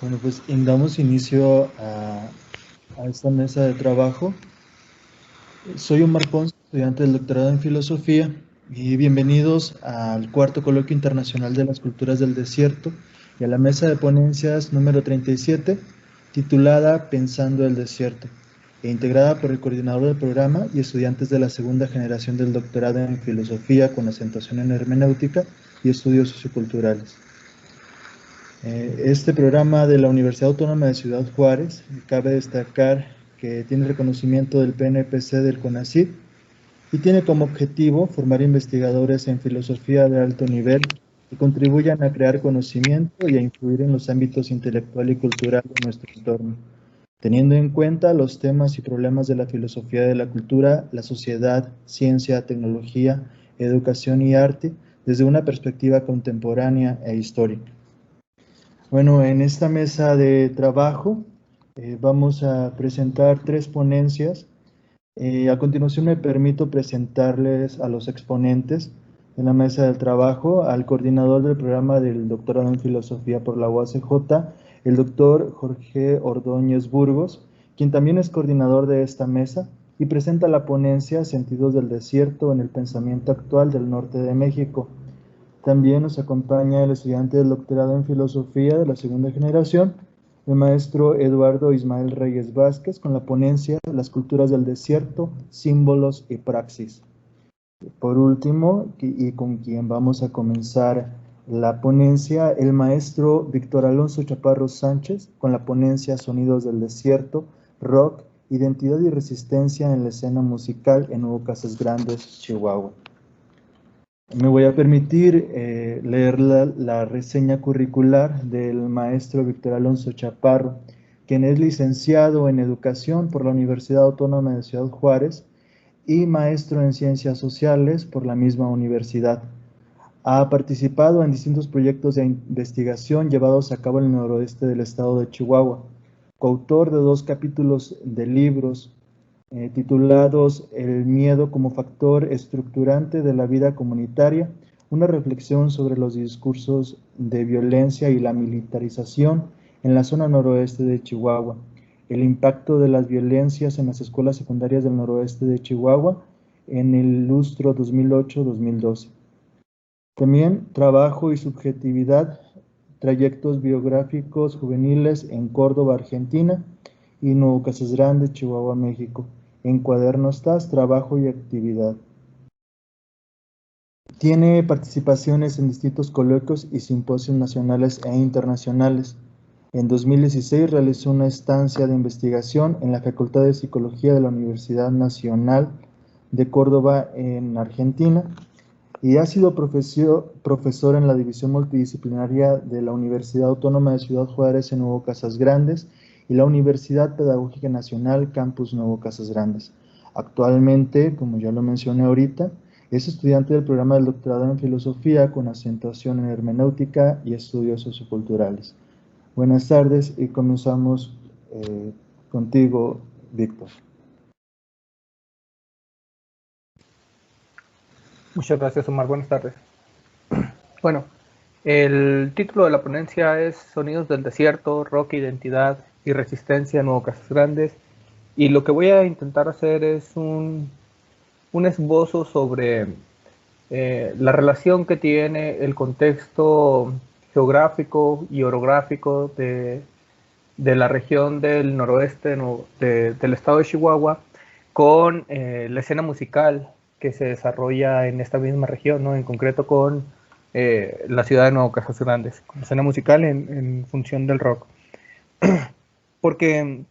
Bueno, pues damos inicio a esta mesa de trabajo. Soy Omar Ponce, estudiante del doctorado en Filosofía, y bienvenidos al cuarto coloquio internacional de las culturas del desierto y a la mesa de ponencias número 37, titulada Pensando el desierto, e integrada por el coordinador del programa y estudiantes de la segunda generación del doctorado en Filosofía con acentuación en Hermenéutica y Estudios Socioculturales. Este programa de la Universidad Autónoma de Ciudad Juárez, cabe destacar que tiene reconocimiento del PNPC del CONACYT y tiene como objetivo formar investigadores en filosofía de alto nivel que contribuyan a crear conocimiento y a influir en los ámbitos intelectual y cultural de nuestro entorno, teniendo en cuenta los temas y problemas de la filosofía de la cultura, la sociedad, ciencia, tecnología, educación y arte desde una perspectiva contemporánea e histórica. Bueno, en esta mesa de trabajo vamos a presentar 3 ponencias. A continuación me permito presentarles a los exponentes de la mesa del trabajo, al coordinador del programa del doctorado en Filosofía por la UACJ, el doctor Jorge Ordóñez Burgos, quien también es coordinador de esta mesa y presenta la ponencia Sentidos del Desierto en el Pensamiento Actual del Norte de México. También nos acompaña el estudiante del doctorado en Filosofía de la segunda generación, el maestro Eduardo Ismael Reyes Vázquez, con la ponencia Las culturas del desierto, símbolos y praxis. Por último, y con quien vamos a comenzar la ponencia, el maestro Víctor Alonso Chaparro Sánchez, con la ponencia Sonidos del desierto, rock, identidad y resistencia en la escena musical en Nuevo Casas Grandes, Chihuahua. Me voy a permitir leer la reseña curricular del maestro Víctor Alonso Chaparro, quien es licenciado en Educación por la Universidad Autónoma de Ciudad Juárez y maestro en Ciencias Sociales por la misma universidad. Ha participado en distintos proyectos de investigación llevados a cabo en el noroeste del estado de Chihuahua, coautor de 2 capítulos de libros titulados El miedo como factor estructurante de la vida comunitaria, una reflexión sobre los discursos de violencia y la militarización en la zona noroeste de Chihuahua, el impacto de las violencias en las escuelas secundarias del noroeste de Chihuahua en el lustro 2008-2012. También Trabajo y subjetividad, trayectos biográficos juveniles en Córdoba, Argentina, y Nuevo Casas Grandes, Chihuahua, México. En Cuadernos TAS, Trabajo y Actividad. Tiene participaciones en distintos coloquios y simposios nacionales e internacionales. En 2016 realizó una estancia de investigación en la Facultad de Psicología de la Universidad Nacional de Córdoba, en Argentina, y ha sido profesor en la División Multidisciplinaria de la Universidad Autónoma de Ciudad Juárez en Nuevo Casas Grandes y la Universidad Pedagógica Nacional Campus Nuevo Casas Grandes. Actualmente, como ya lo mencioné ahorita, es estudiante del programa del doctorado en Filosofía con acentuación en Hermenéutica y Estudios Socioculturales. Buenas tardes y comenzamos contigo, Víctor. Muchas gracias, Omar. Buenas tardes. Bueno, el título de la ponencia es Sonidos del desierto, rock, identidad y resistencia en Nuevo Casas Grandes. Y lo que voy a intentar hacer es un esbozo sobre la relación que tiene el contexto geográfico y orográfico de la región del noroeste del estado de Chihuahua con la escena musical que se desarrolla en esta misma región, ¿no? En concreto con la ciudad de Nuevo Casas Grandes, con la escena musical en función del rock. Porque,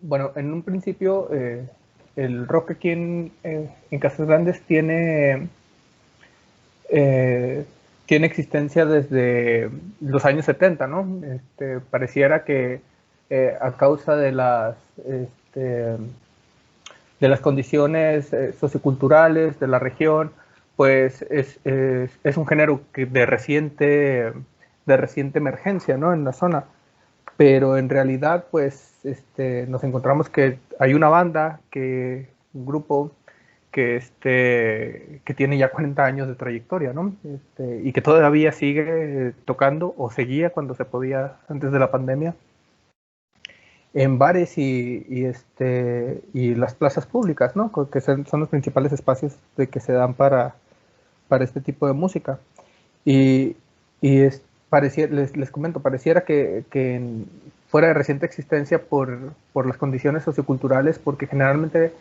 bueno, en un principio el rock aquí en Casas Grandes tiene existencia desde los años 70, ¿no? Pareciera que a causa de las condiciones socioculturales de la región, pues es un género de reciente emergencia, ¿no? En la zona. Pero en realidad, pues, nos encontramos que hay una banda, un grupo que tiene ya 40 años de trayectoria, ¿no? Y que todavía sigue tocando, o seguía cuando se podía antes de la pandemia, en bares y las plazas públicas, ¿no? Que son los principales espacios de que se dan para este tipo de música. Y, les comento, pareciera que fuera de reciente existencia por las condiciones socioculturales, porque generalmente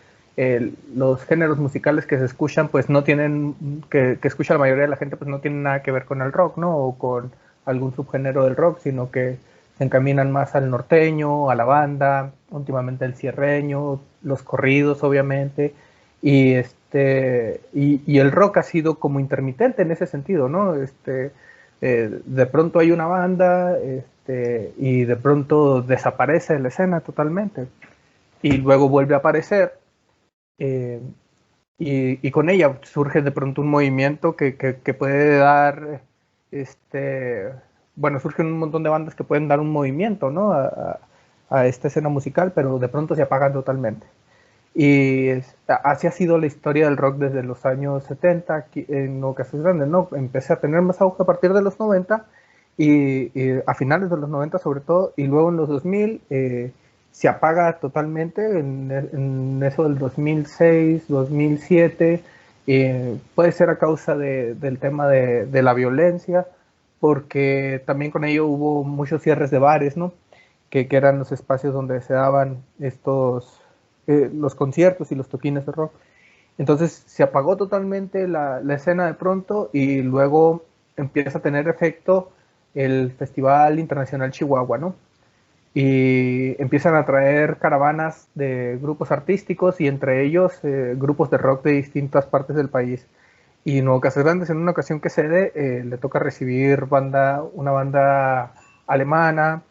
los géneros musicales que se escuchan, pues no tienen, que escucha la mayoría de la gente, pues no tienen nada que ver con el rock, ¿no? O con algún subgénero del rock, sino que se encaminan más al norteño, a la banda, últimamente el cierreño, los corridos, obviamente, y el rock ha sido como intermitente en ese sentido, ¿no? De pronto hay una banda, y de pronto desaparece de la escena totalmente, y luego vuelve a aparecer, y con ella surge de pronto un movimiento que puede dar, bueno, surgen un montón de bandas que pueden dar un movimiento, ¿no? A esta escena musical, pero de pronto se apagan totalmente. Y así ha sido la historia del rock desde los años 70 aquí en Casas Grandes, ¿no? Empecé a tener más auge a partir de los 90 y a finales de los 90 sobre todo, y luego en los 2000 se apaga totalmente en eso del 2006, 2007. Puede ser a causa del tema de la violencia, porque también con ello hubo muchos cierres de bares, ¿no? Que eran los espacios donde se daban los conciertos y los toquines de rock. Entonces se apagó totalmente la escena de pronto, y luego empieza a tener efecto el Festival Internacional Chihuahua, ¿no? Y empiezan a traer caravanas de grupos artísticos, y entre ellos grupos de rock de distintas partes del país. Y Nuevo Casas Grandes, en una ocasión que cede, le toca recibir una banda alemana,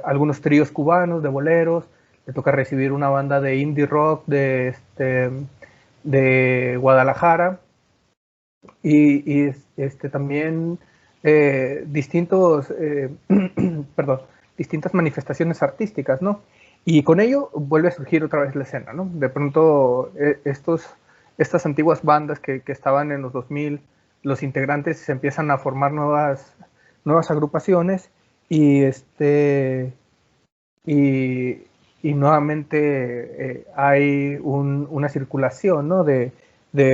algunos tríos cubanos de boleros, le toca recibir una banda de indie rock de Guadalajara, y también distintos, perdón, distintas manifestaciones artísticas, ¿no? Y con ello vuelve a surgir otra vez la escena, ¿no? De pronto estas antiguas bandas que estaban en los 2000, los integrantes se empiezan a formar nuevas agrupaciones, y y nuevamente hay una circulación, ¿no? de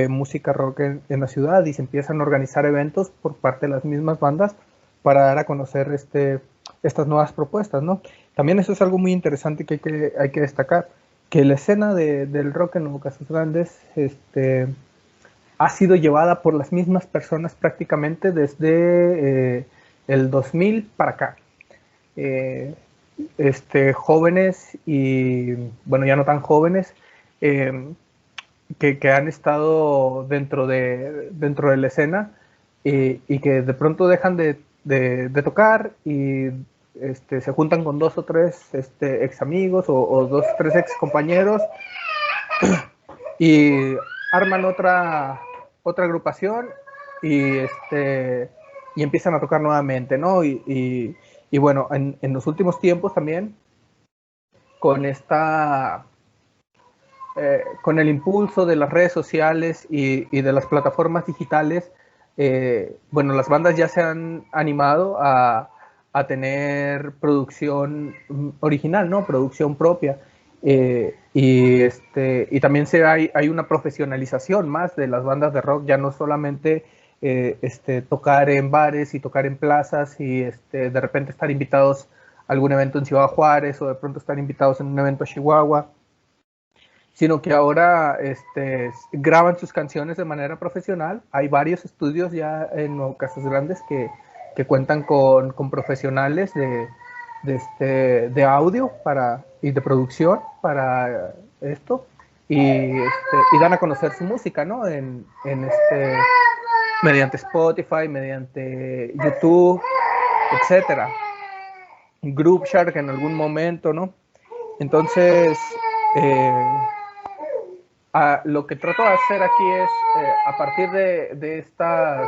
música rock en la ciudad, y se empiezan a organizar eventos por parte de las mismas bandas para dar a conocer estas nuevas propuestas, ¿no? También eso es algo muy interesante que hay que destacar, que la escena del rock en Nuevo Casas Grandes ha sido llevada por las mismas personas prácticamente desde el 2000 para acá. Jóvenes y, bueno, ya no tan jóvenes, que han estado dentro de la escena, y que de pronto dejan de tocar, y se juntan con 2 o 3 ex amigos, o 2 o 3 ex compañeros, y arman otra agrupación, y y empiezan a tocar nuevamente, ¿no? Y bueno, en los últimos tiempos también, con con el impulso de las redes sociales y de las plataformas digitales, bueno, las bandas ya se han animado a tener producción original, ¿no? Producción propia. Y también hay una profesionalización más de las bandas de rock, ya no solamente tocar en bares y tocar en plazas, y de repente estar invitados a algún evento en Ciudad Juárez, o de pronto estar invitados en un evento a Chihuahua, sino que ahora graban sus canciones de manera profesional. Hay varios estudios ya en Nuevo Casas Grandes que cuentan con profesionales de audio y de producción para esto y dan a conocer su música, ¿no? Mediante Spotify, mediante YouTube, etcétera. Group Shark en algún momento, ¿no? Entonces, lo que trato de hacer aquí es, a partir de esta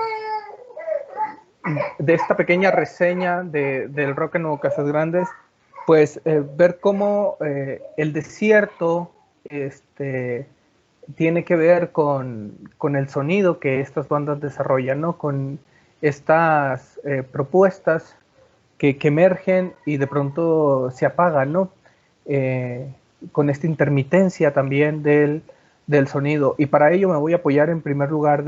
pequeña reseña del rock en Nuevo Casas Grandes, pues ver cómo el desierto tiene que ver con el sonido que estas bandas desarrollan, ¿no? Con estas propuestas que emergen y de pronto se apagan, ¿no? Con esta intermitencia también del sonido. Y para ello me voy a apoyar en primer lugar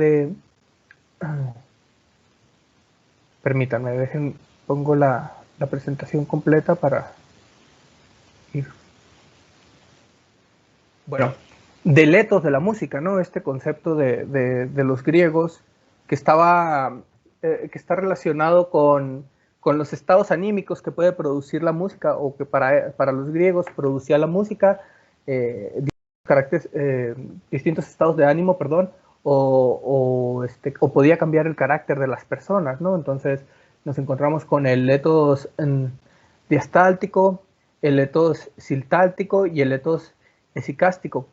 permítanme, pongo la presentación completa para ir. Bueno, del etos de la música, ¿no? Este concepto de los griegos que está relacionado con los estados anímicos que puede producir la música, o que para los griegos producía la música, distintos estados de ánimo, perdón, o podía cambiar el carácter de las personas, ¿no? Entonces nos encontramos con el etos diastáltico, el etos siltáltico y el etos esicástico.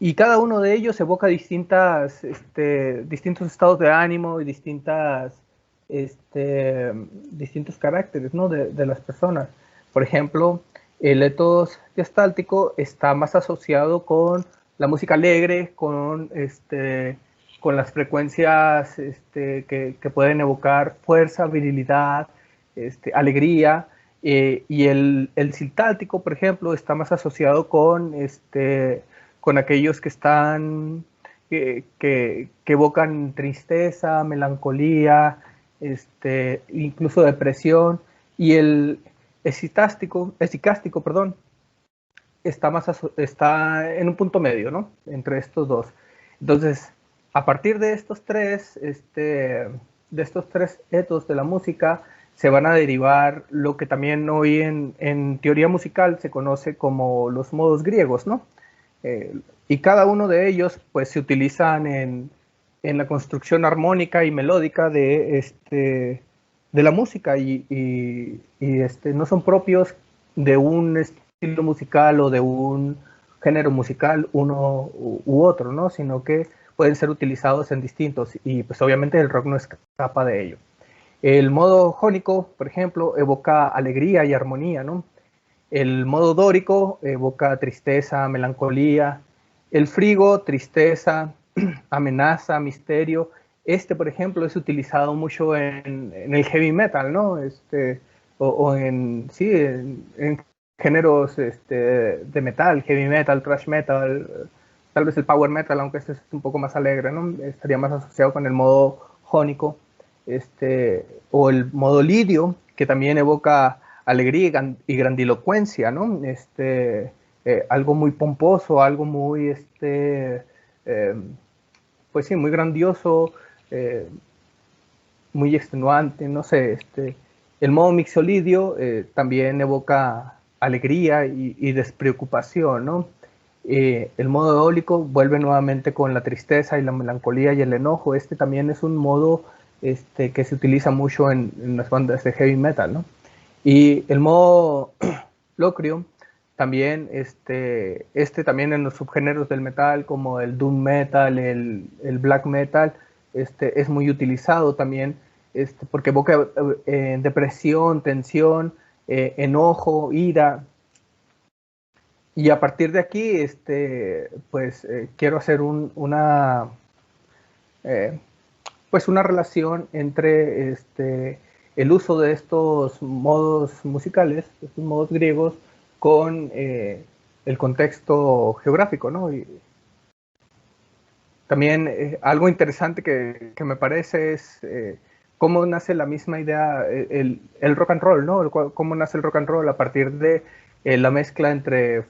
Y cada uno de ellos evoca distintos estados de ánimo y distintos caracteres, ¿no? de las personas. Por ejemplo, el etos diastáltico está más asociado con la música alegre, con las frecuencias que pueden evocar fuerza, virilidad, alegría. Y el siltáltico, por ejemplo, está más asociado con aquellos que están que evocan tristeza, melancolía, incluso depresión. Y el esicástico, perdón, está en un punto medio, ¿no? Entre estos dos. Entonces, a partir de estos tres etos de la música, se van a derivar lo que también hoy en teoría musical se conoce como los modos griegos, ¿no? Y cada uno de ellos pues se utilizan en la construcción armónica y melódica de la música y no son propios de un estilo musical o de un género musical uno u otro, ¿no? Sino que pueden ser utilizados en distintos, y pues obviamente el rock no escapa de ello. El modo jónico, por ejemplo, evoca alegría y armonía, ¿no? El modo dórico evoca tristeza, melancolía. El frigo, tristeza, amenaza, misterio. Por ejemplo, es utilizado mucho en el heavy metal, ¿no? O en géneros de metal, heavy metal, thrash metal, tal vez el power metal, aunque este es un poco más alegre, ¿no? Estaría más asociado con el modo jónico, o el modo lidio, que también evoca alegría y grandilocuencia, ¿no? Algo muy pomposo, algo muy, pues sí, muy grandioso, muy extenuante, no sé. El modo mixolidio también evoca alegría y despreocupación, ¿no? El modo eólico vuelve nuevamente con la tristeza y la melancolía y el enojo. También es un modo que se utiliza mucho en las bandas de heavy metal, ¿no? Y el modo locrio también, también en los subgéneros del metal, como el doom metal, el black metal, es muy utilizado también, porque evoca depresión, tensión, enojo, ira. Y a partir de aquí, pues quiero hacer una relación entre el uso de estos modos musicales, estos modos griegos, con el contexto geográfico, ¿no? Y también algo interesante que me parece es cómo nace la misma idea, el rock and roll, ¿no? Cómo nace el rock and roll a partir de la mezcla entre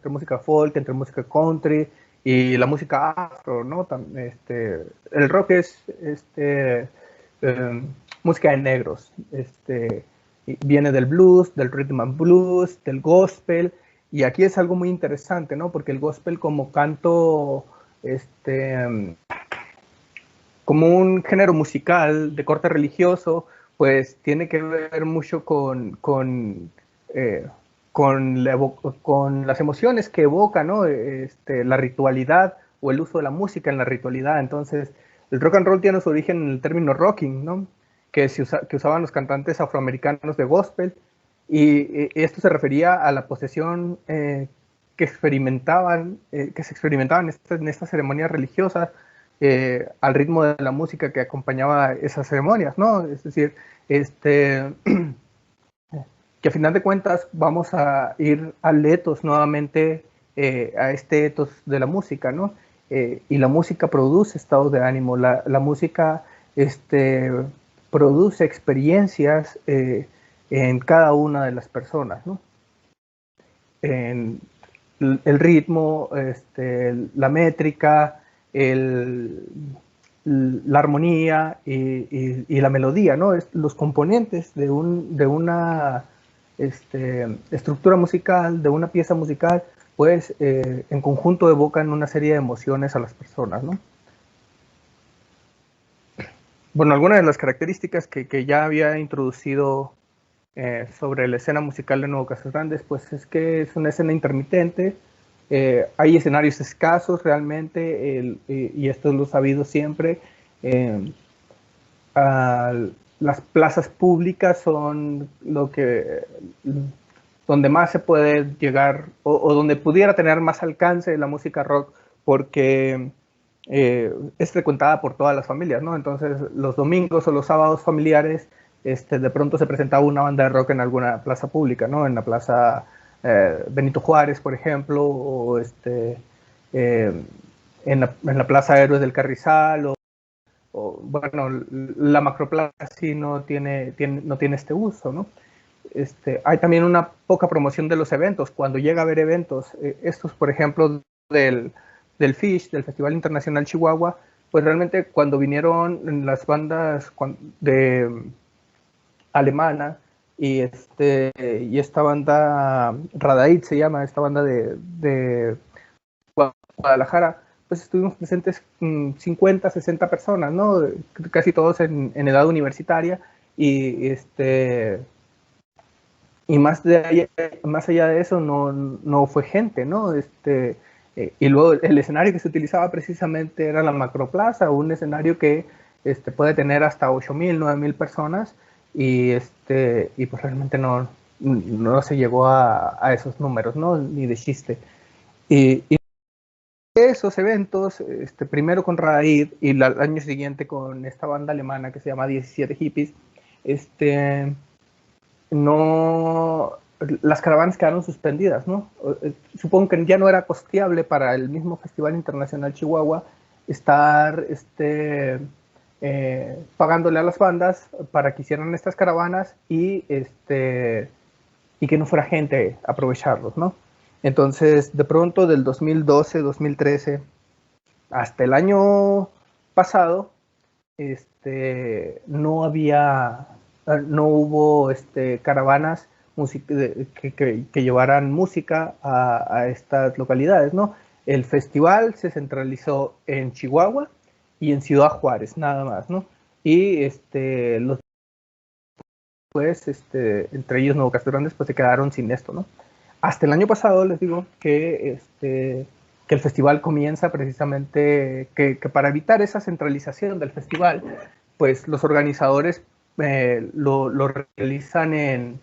música folk, entre música country y la música afro, ¿no? El rock es música de negros, viene del blues, del rhythm and blues, del gospel, Y aquí es algo muy interesante, ¿no? Porque el gospel como canto, como un género musical de corte religioso, pues tiene que ver mucho con las emociones que evoca, ¿no? La ritualidad o el uso de la música en la ritualidad. Entonces, el rock and roll tiene su origen en el término rocking, ¿no? Que usaban los cantantes afroamericanos de gospel, y esto se refería a la posesión que se experimentaban en estas ceremonias religiosas, al ritmo de la música que acompañaba esas ceremonias, ¿no? Es decir, que a final de cuentas vamos a ir al etos nuevamente, a este etos de la música, ¿no? Y la música produce estados de ánimo, la música produce experiencias en cada una de las personas, ¿no? En el ritmo, la métrica, la armonía y la melodía, ¿no? Los componentes de una estructura musical, de una pieza musical, pues en conjunto evocan una serie de emociones a las personas, ¿no? Bueno, algunas de las características que ya había introducido sobre la escena musical de Nuevo Casas Grandes, pues es que es una escena intermitente, hay escenarios escasos realmente, y esto lo he sabido siempre. eh, las plazas públicas son donde más se puede llegar, o donde pudiera tener más alcance la música rock, porque es frecuentada por todas las familias, ¿no? Entonces, los domingos o los sábados familiares, de pronto se presentaba una banda de rock en alguna plaza pública, ¿no? En la plaza Benito Juárez, por ejemplo, o en la plaza Héroes del Carrizal, bueno, la macroplaza sí no tiene este uso, ¿no? Hay también una poca promoción de los eventos. Cuando llega a haber eventos, estos, por ejemplo, del FISH, del Festival Internacional Chihuahua, pues realmente cuando vinieron las bandas de alemana y esta banda Radaid se llama, esta banda de Guadalajara, pues estuvimos presentes 50, 60 personas, ¿no? Casi todos en edad universitaria, y y más allá de eso no fue gente, ¿no? Y luego el escenario que se utilizaba precisamente era la Macroplaza, un escenario que puede tener hasta 8,000, 9,000 personas, y pues realmente no se llegó a esos números, ¿no? Ni de chiste. Y esos eventos, primero con Raid y al año siguiente con esta banda alemana que se llama 17 Hippies, no, las caravanas quedaron suspendidas, ¿no? Supongo que ya no era costeable para el mismo Festival Internacional Chihuahua estar pagándole a las bandas para que hicieran estas caravanas y que no fuera gente a aprovecharlos, ¿no? Entonces, de pronto, del 2012, 2013, hasta el año pasado, no hubo caravanas que llevaran música a estas localidades, ¿no? El festival se centralizó en Chihuahua y en Ciudad Juárez, nada más, ¿no? Y los pues, entre ellos Nuevo Castro Grandes, pues se quedaron sin esto, ¿no? Hasta el año pasado les digo que el festival comienza precisamente, que para evitar esa centralización del festival, pues los organizadores lo realizan en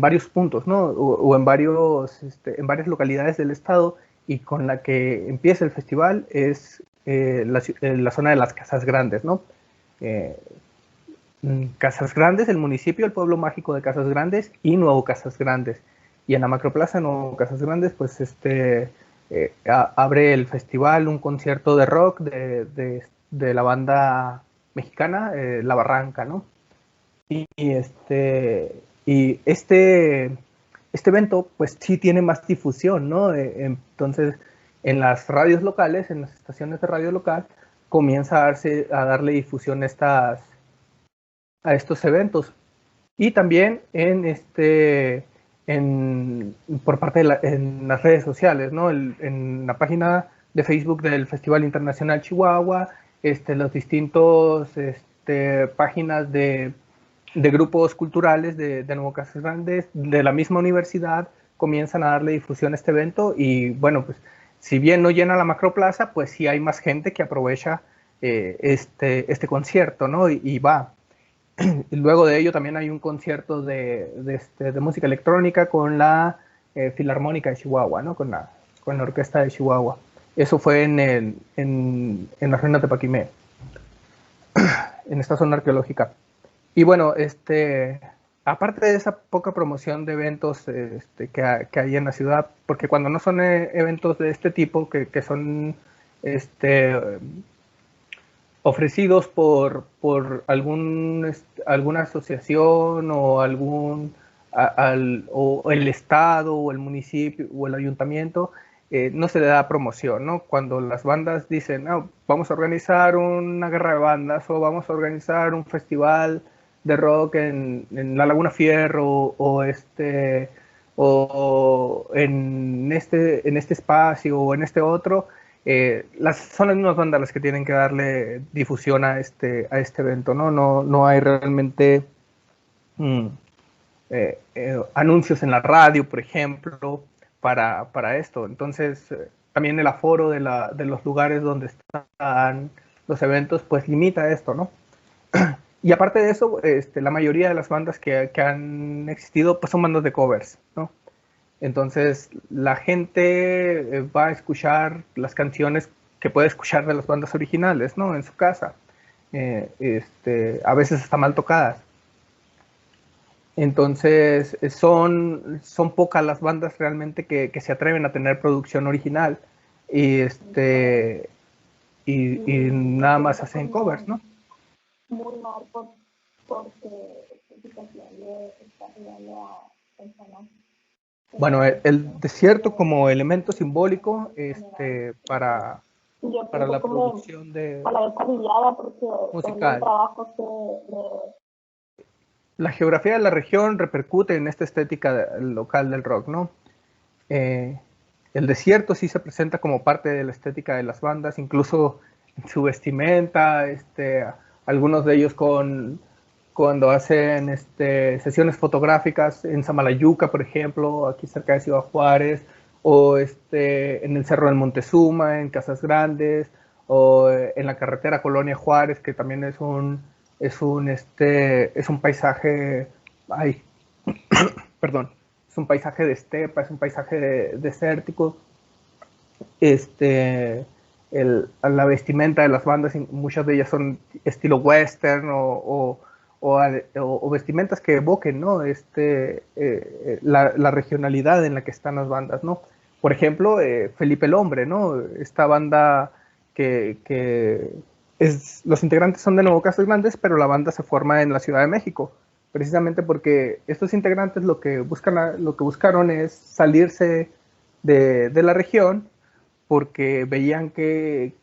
varios puntos, ¿no? O en varias localidades del estado, y con la que empieza el festival es la zona de las Casas Grandes, ¿no? Casas Grandes, el municipio, el pueblo mágico de Casas Grandes y Nuevo Casas Grandes. Y en la Macroplaza Nuevo Casas Grandes, pues abre el festival un concierto de rock de la banda mexicana, La Barranca, ¿no? Y este evento, pues sí tiene más difusión, ¿no? Entonces, en las radios locales, en las estaciones de radio local, comienza a darle difusión a estos eventos. Y también en por parte en las redes sociales, ¿no? En la página de Facebook del Festival Internacional Chihuahua, los distintos páginas de grupos culturales de Nuevo Casas Grandes, de la misma universidad, comienzan a darle difusión a este evento y bueno, pues si bien no llena la macroplaza, pues sí hay más gente que aprovecha este concierto, ¿no? Y va. Y luego de ello también hay un concierto de música electrónica con la Filarmónica de Chihuahua, ¿no? Con la orquesta de Chihuahua. Eso fue en las ruinas de Paquimé, en esta zona arqueológica. Y bueno, aparte de esa poca promoción de eventos que hay en la ciudad, porque cuando no son eventos de este tipo, que son ofrecidos por alguna asociación o o el estado o el municipio o el ayuntamiento, no se le da promoción, ¿no? Cuando las bandas dicen, no, vamos a organizar una guerra de bandas o vamos a organizar un festival de rock en la Laguna Fierro o en este espacio o en este otro, son las mismas bandas las que tienen que darle difusión a este evento, ¿no? No hay realmente anuncios en la radio, por ejemplo, para esto. Entonces, también el aforo de los lugares donde están los eventos, pues limita esto, ¿no? Y aparte de eso, la mayoría de las bandas que han existido, pues son bandas de covers, ¿no? Entonces, la gente va a escuchar las canciones que puede escuchar de las bandas originales, ¿no? En su casa. A veces están mal tocadas. Entonces, son pocas las bandas realmente que se atreven a tener producción original y, y nada más hacen covers, ¿no? Muy mal porque esta situación le está ayudando a personas. Bueno, el desierto como elemento simbólico para la producción de musical. La geografía de la región repercute en esta estética local del rock, ¿no? El desierto sí se presenta como parte de la estética de las bandas, incluso en su vestimenta, algunos de ellos cuando hacen sesiones fotográficas en Samalayuca, por ejemplo, aquí cerca de Ciudad Juárez, o en el Cerro del Montezuma, en Casas Grandes, o en la carretera Colonia Juárez, que también es un paisaje, perdón, es un paisaje de estepa, es un paisaje desértico. La vestimenta de las bandas, muchas de ellas son estilo western o vestimentas que evoquen, ¿no? La regionalidad en la que están las bandas, ¿no? Por ejemplo, Felipe el Hombre, ¿no? Esta banda que los integrantes son de Nuevo Casas Grandes, pero la banda se forma en la Ciudad de México, precisamente porque estos integrantes lo que buscaron es salirse de la región, porque veían que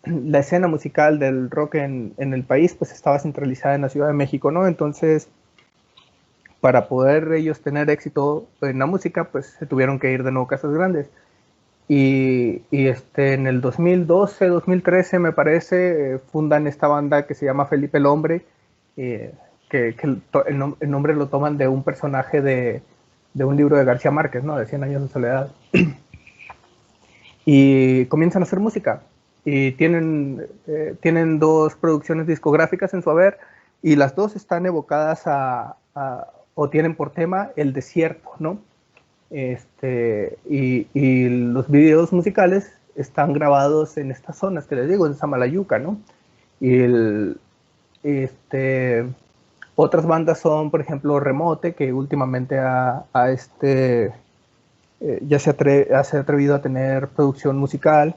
la escena musical del rock en el país pues estaba centralizada en la Ciudad de México, ¿no? Entonces, para poder ellos tener éxito en la música, pues se tuvieron que ir de Nuevo Casas Grandes. Y en el 2012, 2013 me parece, fundan esta banda que se llama Felipe el Hombre, que el nombre lo toman de un personaje de un libro de García Márquez, ¿no? De 100 años de soledad. Y comienzan a hacer música. Y tienen dos producciones discográficas en su haber, y las dos están evocadas o tienen por tema el desierto, ¿no? Y los videos musicales están grabados en estas zonas que les digo, en Samalayuca, ¿no? Y otras bandas son, por ejemplo, Remote, que últimamente ya se ha atrevido a tener producción musical.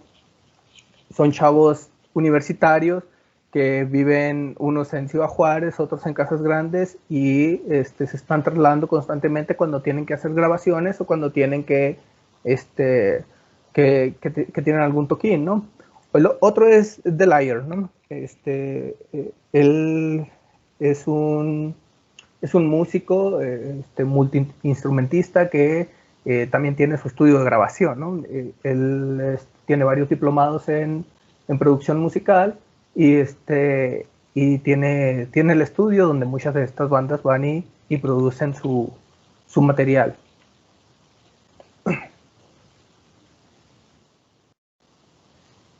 Son chavos universitarios que viven unos en Ciudad Juárez, otros en Casas Grandes, y se están trasladando constantemente cuando tienen que hacer grabaciones o cuando tienen que tienen algún toquín, ¿no? El otro es The Liar, ¿no? Él es un es un músico, multiinstrumentista que también tiene su estudio de grabación, ¿no? Él tiene varios diplomados en producción musical y, y tiene el estudio donde muchas de estas bandas van y producen su material.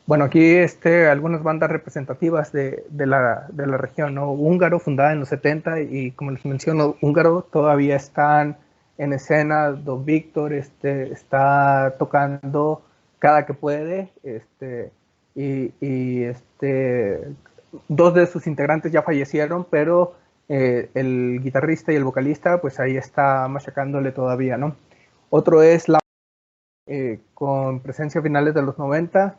Bueno, aquí algunas bandas representativas de la región, ¿no? Húngaro, fundada en los 70, y como les menciono, Húngaro todavía están en escena. Don Víctor está tocando cada que puede, dos de sus integrantes ya fallecieron, pero el guitarrista y el vocalista, pues ahí está machacándole todavía, ¿no? Otro es con presencia a finales de los 90.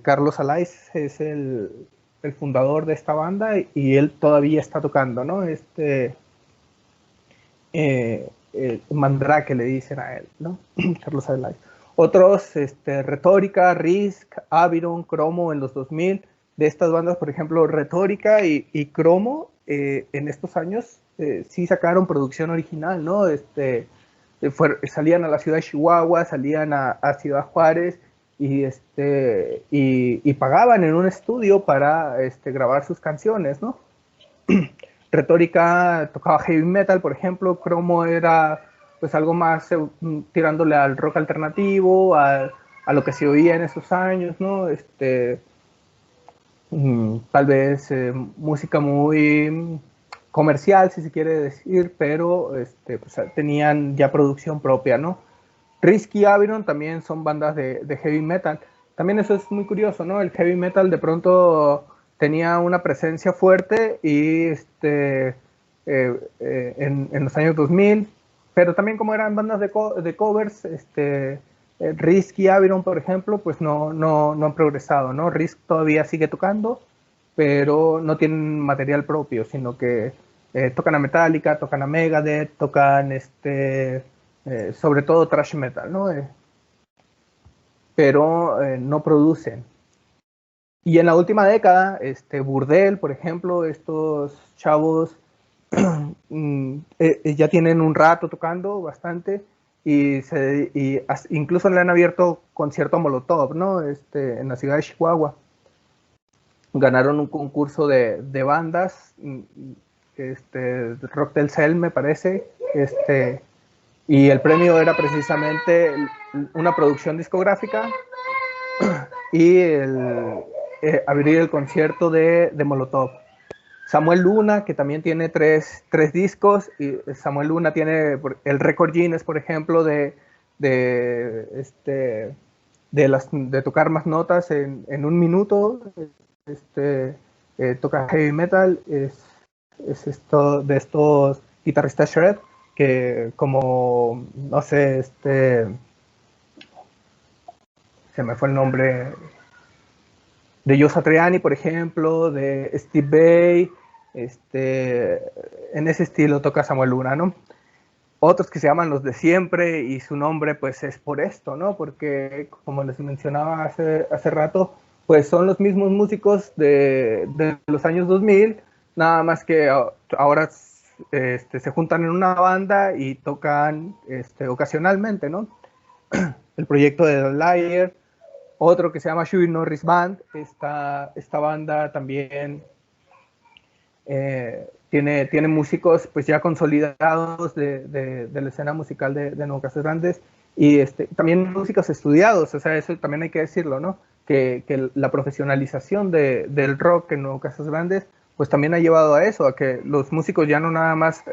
Carlos Alaiz es el fundador de esta banda y él todavía está tocando, ¿no? Mandrake le dicen a él, ¿no? Carlos Alaiz. Otros, Retórica, Risk, Aviron, Cromo en los 2000. De estas bandas, por ejemplo, Retórica y Cromo, en estos años sí sacaron producción original, ¿no? Salían a la ciudad de Chihuahua, salían a Ciudad Juárez, y pagaban en un estudio para grabar sus canciones, ¿no? Retórica tocaba heavy metal, por ejemplo. Cromo era pues algo más tirándole al rock alternativo, a lo que se oía en esos años, ¿no? Tal vez música muy comercial, si se quiere decir, pero pues, tenían ya producción propia, ¿no? Risk y Aviron también son bandas de heavy metal. También eso es muy curioso, ¿no? El heavy metal de pronto tenía una presencia fuerte y en los años 2000, pero también como eran bandas de covers, Risk y Aviron, por ejemplo, pues no han progresado, ¿no? Risk todavía sigue tocando, pero no tienen material propio, sino que tocan a Metallica, tocan a Megadeth, tocan sobre todo thrash metal, ¿no? Pero no producen. Y en la última década, Burdel, por ejemplo, estos chavos ya tienen un rato tocando bastante y incluso le han abierto concierto a Molotov, ¿no? En la ciudad de Chihuahua. Ganaron un concurso de bandas, Rock del Cell, me parece, y el premio era precisamente una producción discográfica y abrir el concierto de Molotov. Samuel Luna, que también tiene tres discos, y Samuel Luna tiene el récord Guinness, por ejemplo, de tocar más notas en un minuto. Toca heavy metal, es esto de estos guitarristas shred, que como, no sé, se me fue el nombre, de Joe Satriani, por ejemplo, de Steve Vai, en ese estilo toca Samuel Luna, ¿no? Otros que se llaman Los de Siempre, y su nombre pues es por esto, ¿no? Porque como les mencionaba hace rato, pues son los mismos músicos de los años 2000, nada más que ahora se juntan en una banda y tocan ocasionalmente, ¿no? El proyecto de The Liar. Otro que se llama Shuey Norris Band. Esta banda también tiene músicos pues ya consolidados de la escena musical de Nuevo Casas Grandes, y también músicos estudiados, o sea, eso también hay que decirlo, ¿no? Que la profesionalización del rock en Nuevo Casas Grandes pues también ha llevado a eso, a que los músicos ya no nada más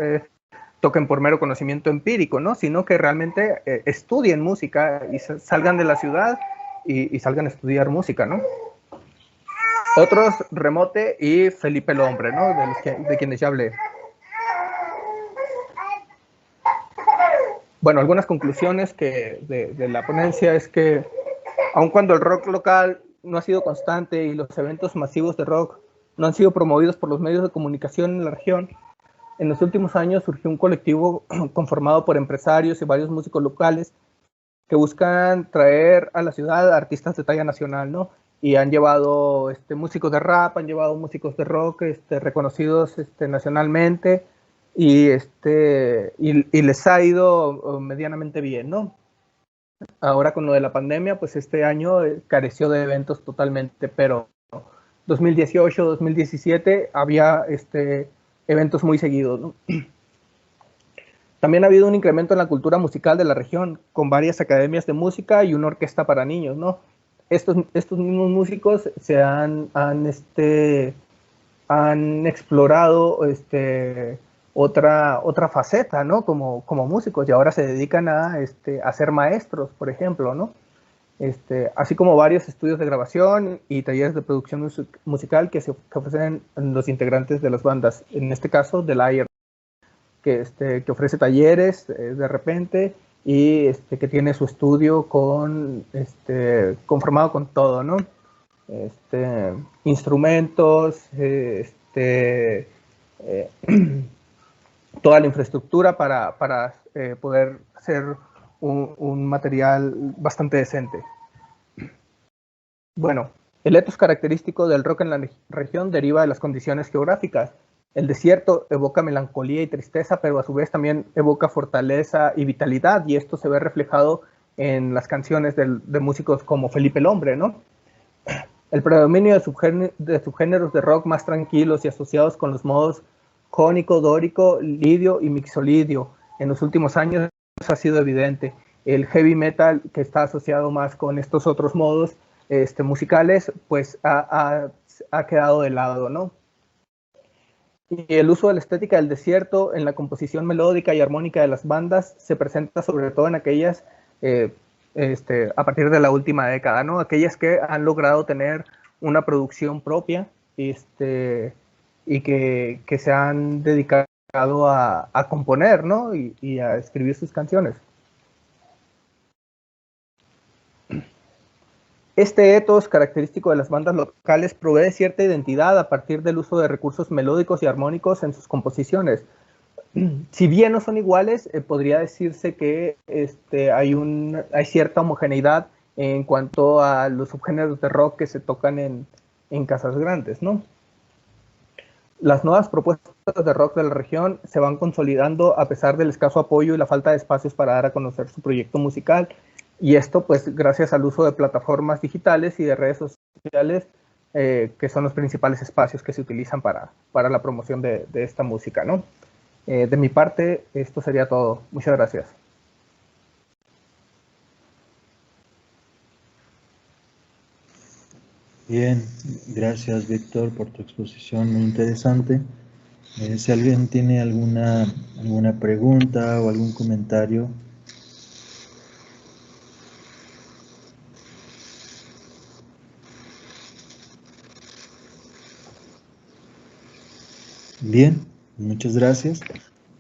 toquen por mero conocimiento empírico, ¿no? Sino que realmente estudien música y salgan de la ciudad y salgan a estudiar música, ¿no? Otros, Remote y Felipe el Hombre, ¿no? De quienes ya hablé. Bueno, algunas conclusiones de la ponencia es que, aun cuando el rock local no ha sido constante y los eventos masivos de rock no han sido promovidos por los medios de comunicación en la región, en los últimos años surgió un colectivo conformado por empresarios y varios músicos locales que buscan traer a la ciudad artistas de talla nacional, ¿no? Y han llevado músicos de rap, han llevado músicos de rock reconocidos nacionalmente, y les ha ido medianamente bien, ¿no? Ahora con lo de la pandemia, pues este año careció de eventos totalmente, pero 2018, 2017 había eventos muy seguidos, ¿no? También ha habido un incremento en la cultura musical de la región, con varias academias de música y una orquesta para niños, ¿no? Estos mismos músicos han explorado otra faceta, ¿no? Como músicos, y ahora se dedican a ser maestros, por ejemplo, ¿no? Así como varios estudios de grabación y talleres de producción musical que ofrecen los integrantes de las bandas, en este caso de Layer, que ofrece talleres de repente y que tiene su estudio conformado con todo, ¿no? Instrumentos, toda la infraestructura para poder hacer un material bastante decente. Bueno, el etos característico del rock en la región deriva de las condiciones geográficas. El desierto evoca melancolía y tristeza, pero a su vez también evoca fortaleza y vitalidad, y esto se ve reflejado en las canciones de músicos como Felipe el Hombre, ¿no? El predominio de subgéneros de rock más tranquilos y asociados con los modos jónico, dórico, lidio y mixolidio en los últimos años ha sido evidente. El heavy metal, que está asociado más con estos otros modos musicales, pues ha quedado de lado, ¿no? Y el uso de la estética del desierto en la composición melódica y armónica de las bandas se presenta sobre todo en aquellas a partir de la última década, ¿no? Aquellas que han logrado tener una producción propia y que se han dedicado a componer, ¿no? Y a escribir sus canciones. Este etos característico de las bandas locales provee cierta identidad a partir del uso de recursos melódicos y armónicos en sus composiciones. Si bien no son iguales, podría decirse que hay cierta homogeneidad en cuanto a los subgéneros de rock que se tocan en casas grandes, ¿no? Las nuevas propuestas de rock de la región se van consolidando a pesar del escaso apoyo y la falta de espacios para dar a conocer su proyecto musical. Y esto, pues, gracias al uso de plataformas digitales y de redes sociales, que son los principales espacios que se utilizan para la promoción de esta música, ¿no? De mi parte, esto sería todo. Muchas gracias. Bien, gracias Víctor por tu exposición muy interesante. Si alguien tiene alguna pregunta o algún comentario. Bien, muchas gracias.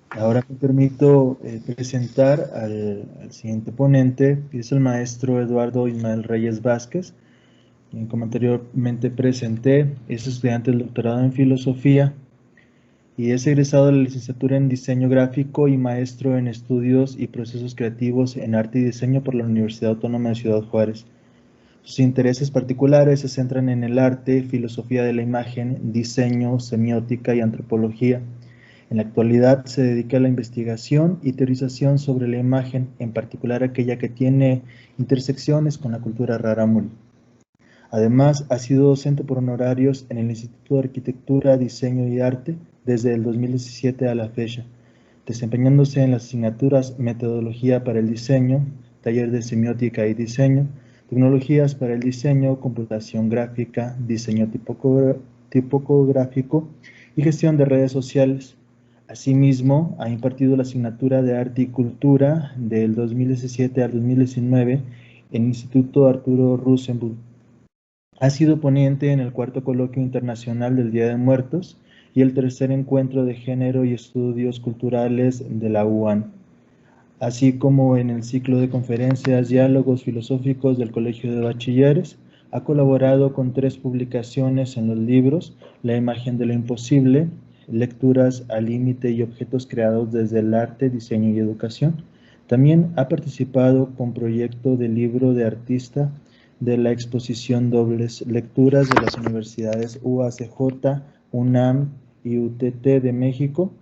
Ahora me permito presentar al siguiente ponente, que es el maestro Eduardo Ismael Reyes Vázquez. Como anteriormente presenté, es estudiante del doctorado en filosofía y es egresado de la licenciatura en diseño gráfico y maestro en estudios y procesos creativos en arte y diseño por la Universidad Autónoma de Ciudad Juárez. Sus intereses particulares se centran en el arte, filosofía de la imagen, diseño, semiótica y antropología. En la actualidad se dedica a la investigación y teorización sobre la imagen, en particular aquella que tiene intersecciones con la cultura rarámuri. Además, ha sido docente por honorarios en el Instituto de Arquitectura, Diseño y Arte desde el 2017 a la fecha, desempeñándose en las asignaturas Metodología para el Diseño, Taller de Semiótica y Diseño, Tecnologías para el Diseño, Computación Gráfica, Diseño Tipográfico y Gestión de Redes Sociales. Asimismo, ha impartido la asignatura de Arte y Cultura del 2017 al 2019 en el Instituto Arturo Rosenburg. Ha sido ponente en el cuarto coloquio internacional del Día de Muertos y el tercer encuentro de género y estudios culturales de la UAN, así como en el ciclo de conferencias Diálogos Filosóficos del Colegio de Bachilleres. Ha colaborado con 3 publicaciones en los libros La imagen de lo imposible, Lecturas al límite y objetos creados desde el arte, diseño y educación. También ha participado con proyecto de libro de artista de la exposición Dobles Lecturas de las universidades UACJ, UNAM y UTT de México.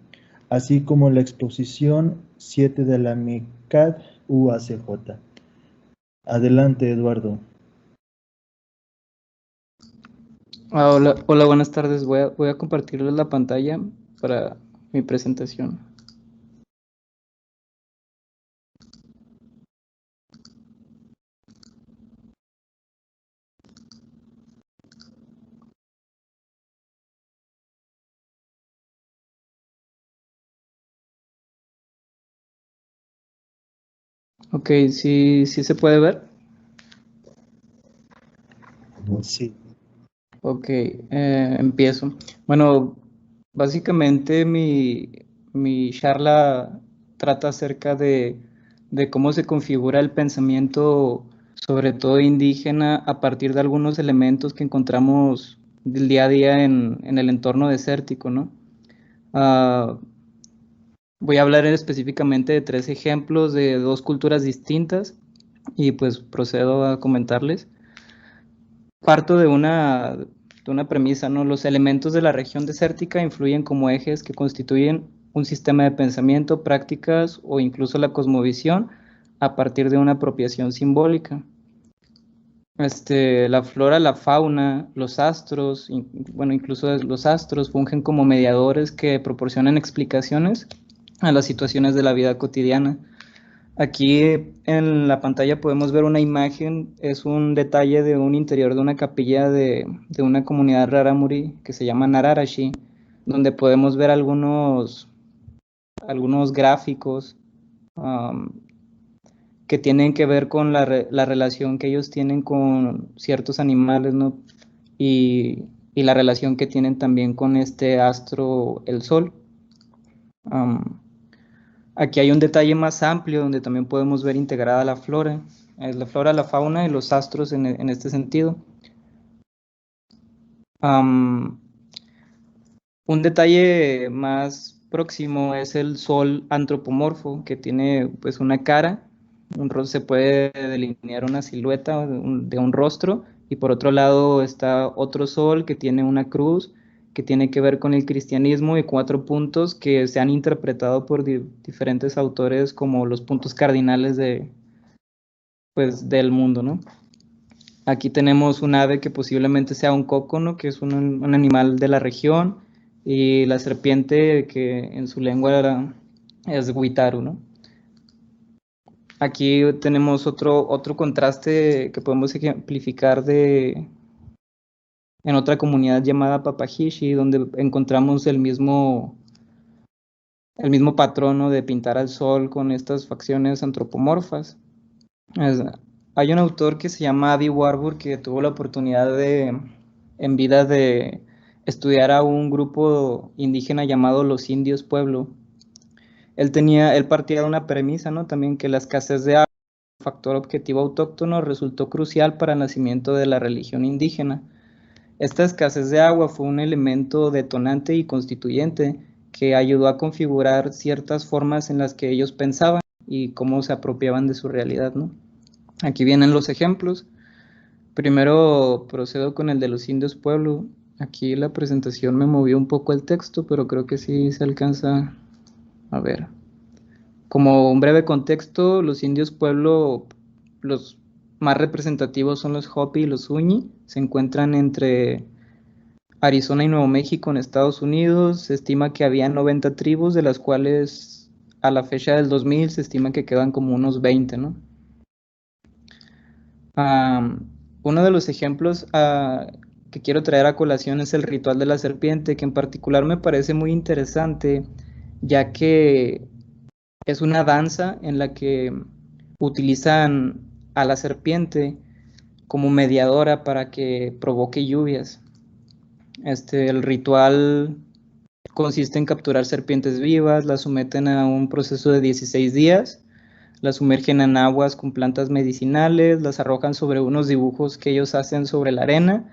así como la exposición 7 de la MICAD UACJ. Adelante, Eduardo. Hola, buenas tardes. Voy a compartirles la pantalla para mi presentación. Ok, sí se puede ver. Sí. Ok, empiezo. Bueno, básicamente mi charla trata acerca de cómo se configura el pensamiento, sobre todo indígena, a partir de algunos elementos que encontramos del día a día en el entorno desértico, ¿no? Voy a hablar específicamente de 3 ejemplos de 2 culturas distintas y pues procedo a comentarles. Parto de una premisa, ¿no? Los elementos de la región desértica influyen como ejes que constituyen un sistema de pensamiento, prácticas o incluso la cosmovisión a partir de una apropiación simbólica. La flora, la fauna, los astros, bueno, incluso los astros fungen como mediadores que proporcionan explicaciones a las situaciones de la vida cotidiana. Aquí en la pantalla podemos ver una imagen, es un detalle de un interior de una capilla de una comunidad rarámuri que se llama Nararashi, donde podemos ver algunos gráficos um, que tienen que ver con la relación que ellos tienen con ciertos animales, ¿no? Y la relación que tienen también con este astro, el Sol. Aquí hay un detalle más amplio donde también podemos ver integrada la flora, la fauna y los astros en este sentido. Un detalle más próximo es el sol antropomorfo, que tiene pues una cara, se puede delinear una silueta de un rostro, y por otro lado está otro sol que tiene una cruz, que tiene que ver con el cristianismo y 4 puntos que se han interpretado por diferentes autores como los puntos cardinales del mundo, ¿no? Aquí tenemos un ave que posiblemente sea un cócono, que es un animal de la región, y la serpiente que en su lengua es huitaru, ¿no? Aquí tenemos otro contraste que podemos ejemplificar en otra comunidad llamada Papajishi, donde encontramos el mismo patrón, ¿no?, de pintar al sol con estas facciones antropomorfas. Hay un autor que se llama Abby Warburg que tuvo la oportunidad en vida de estudiar a un grupo indígena llamado los Indios Pueblo. Él partía de una premisa, ¿no?, también que la escasez de agua, factor objetivo autóctono, resultó crucial para el nacimiento de la religión indígena. Esta escasez de agua fue un elemento detonante y constituyente que ayudó a configurar ciertas formas en las que ellos pensaban y cómo se apropiaban de su realidad, ¿no? Aquí vienen los ejemplos. Primero procedo con el de los Indios Pueblo. Aquí la presentación me movió un poco el texto, pero creo que sí se alcanza a ver. Como un breve contexto, los Indios Pueblo, los más representativos son los Hopi y los Uñi. Se encuentran entre Arizona y Nuevo México en Estados Unidos. Se estima que había 90 tribus, de las cuales a la fecha del 2000 se estima que quedan como unos 20, ¿no? Uno de los ejemplos que quiero traer a colación es el ritual de la serpiente, que en particular me parece muy interesante, ya que es una danza en la que utilizan a la serpiente como mediadora para que provoque lluvias. El ritual consiste en capturar serpientes vivas, las someten a un proceso de 16 días, las sumergen en aguas con plantas medicinales, las arrojan sobre unos dibujos que ellos hacen sobre la arena,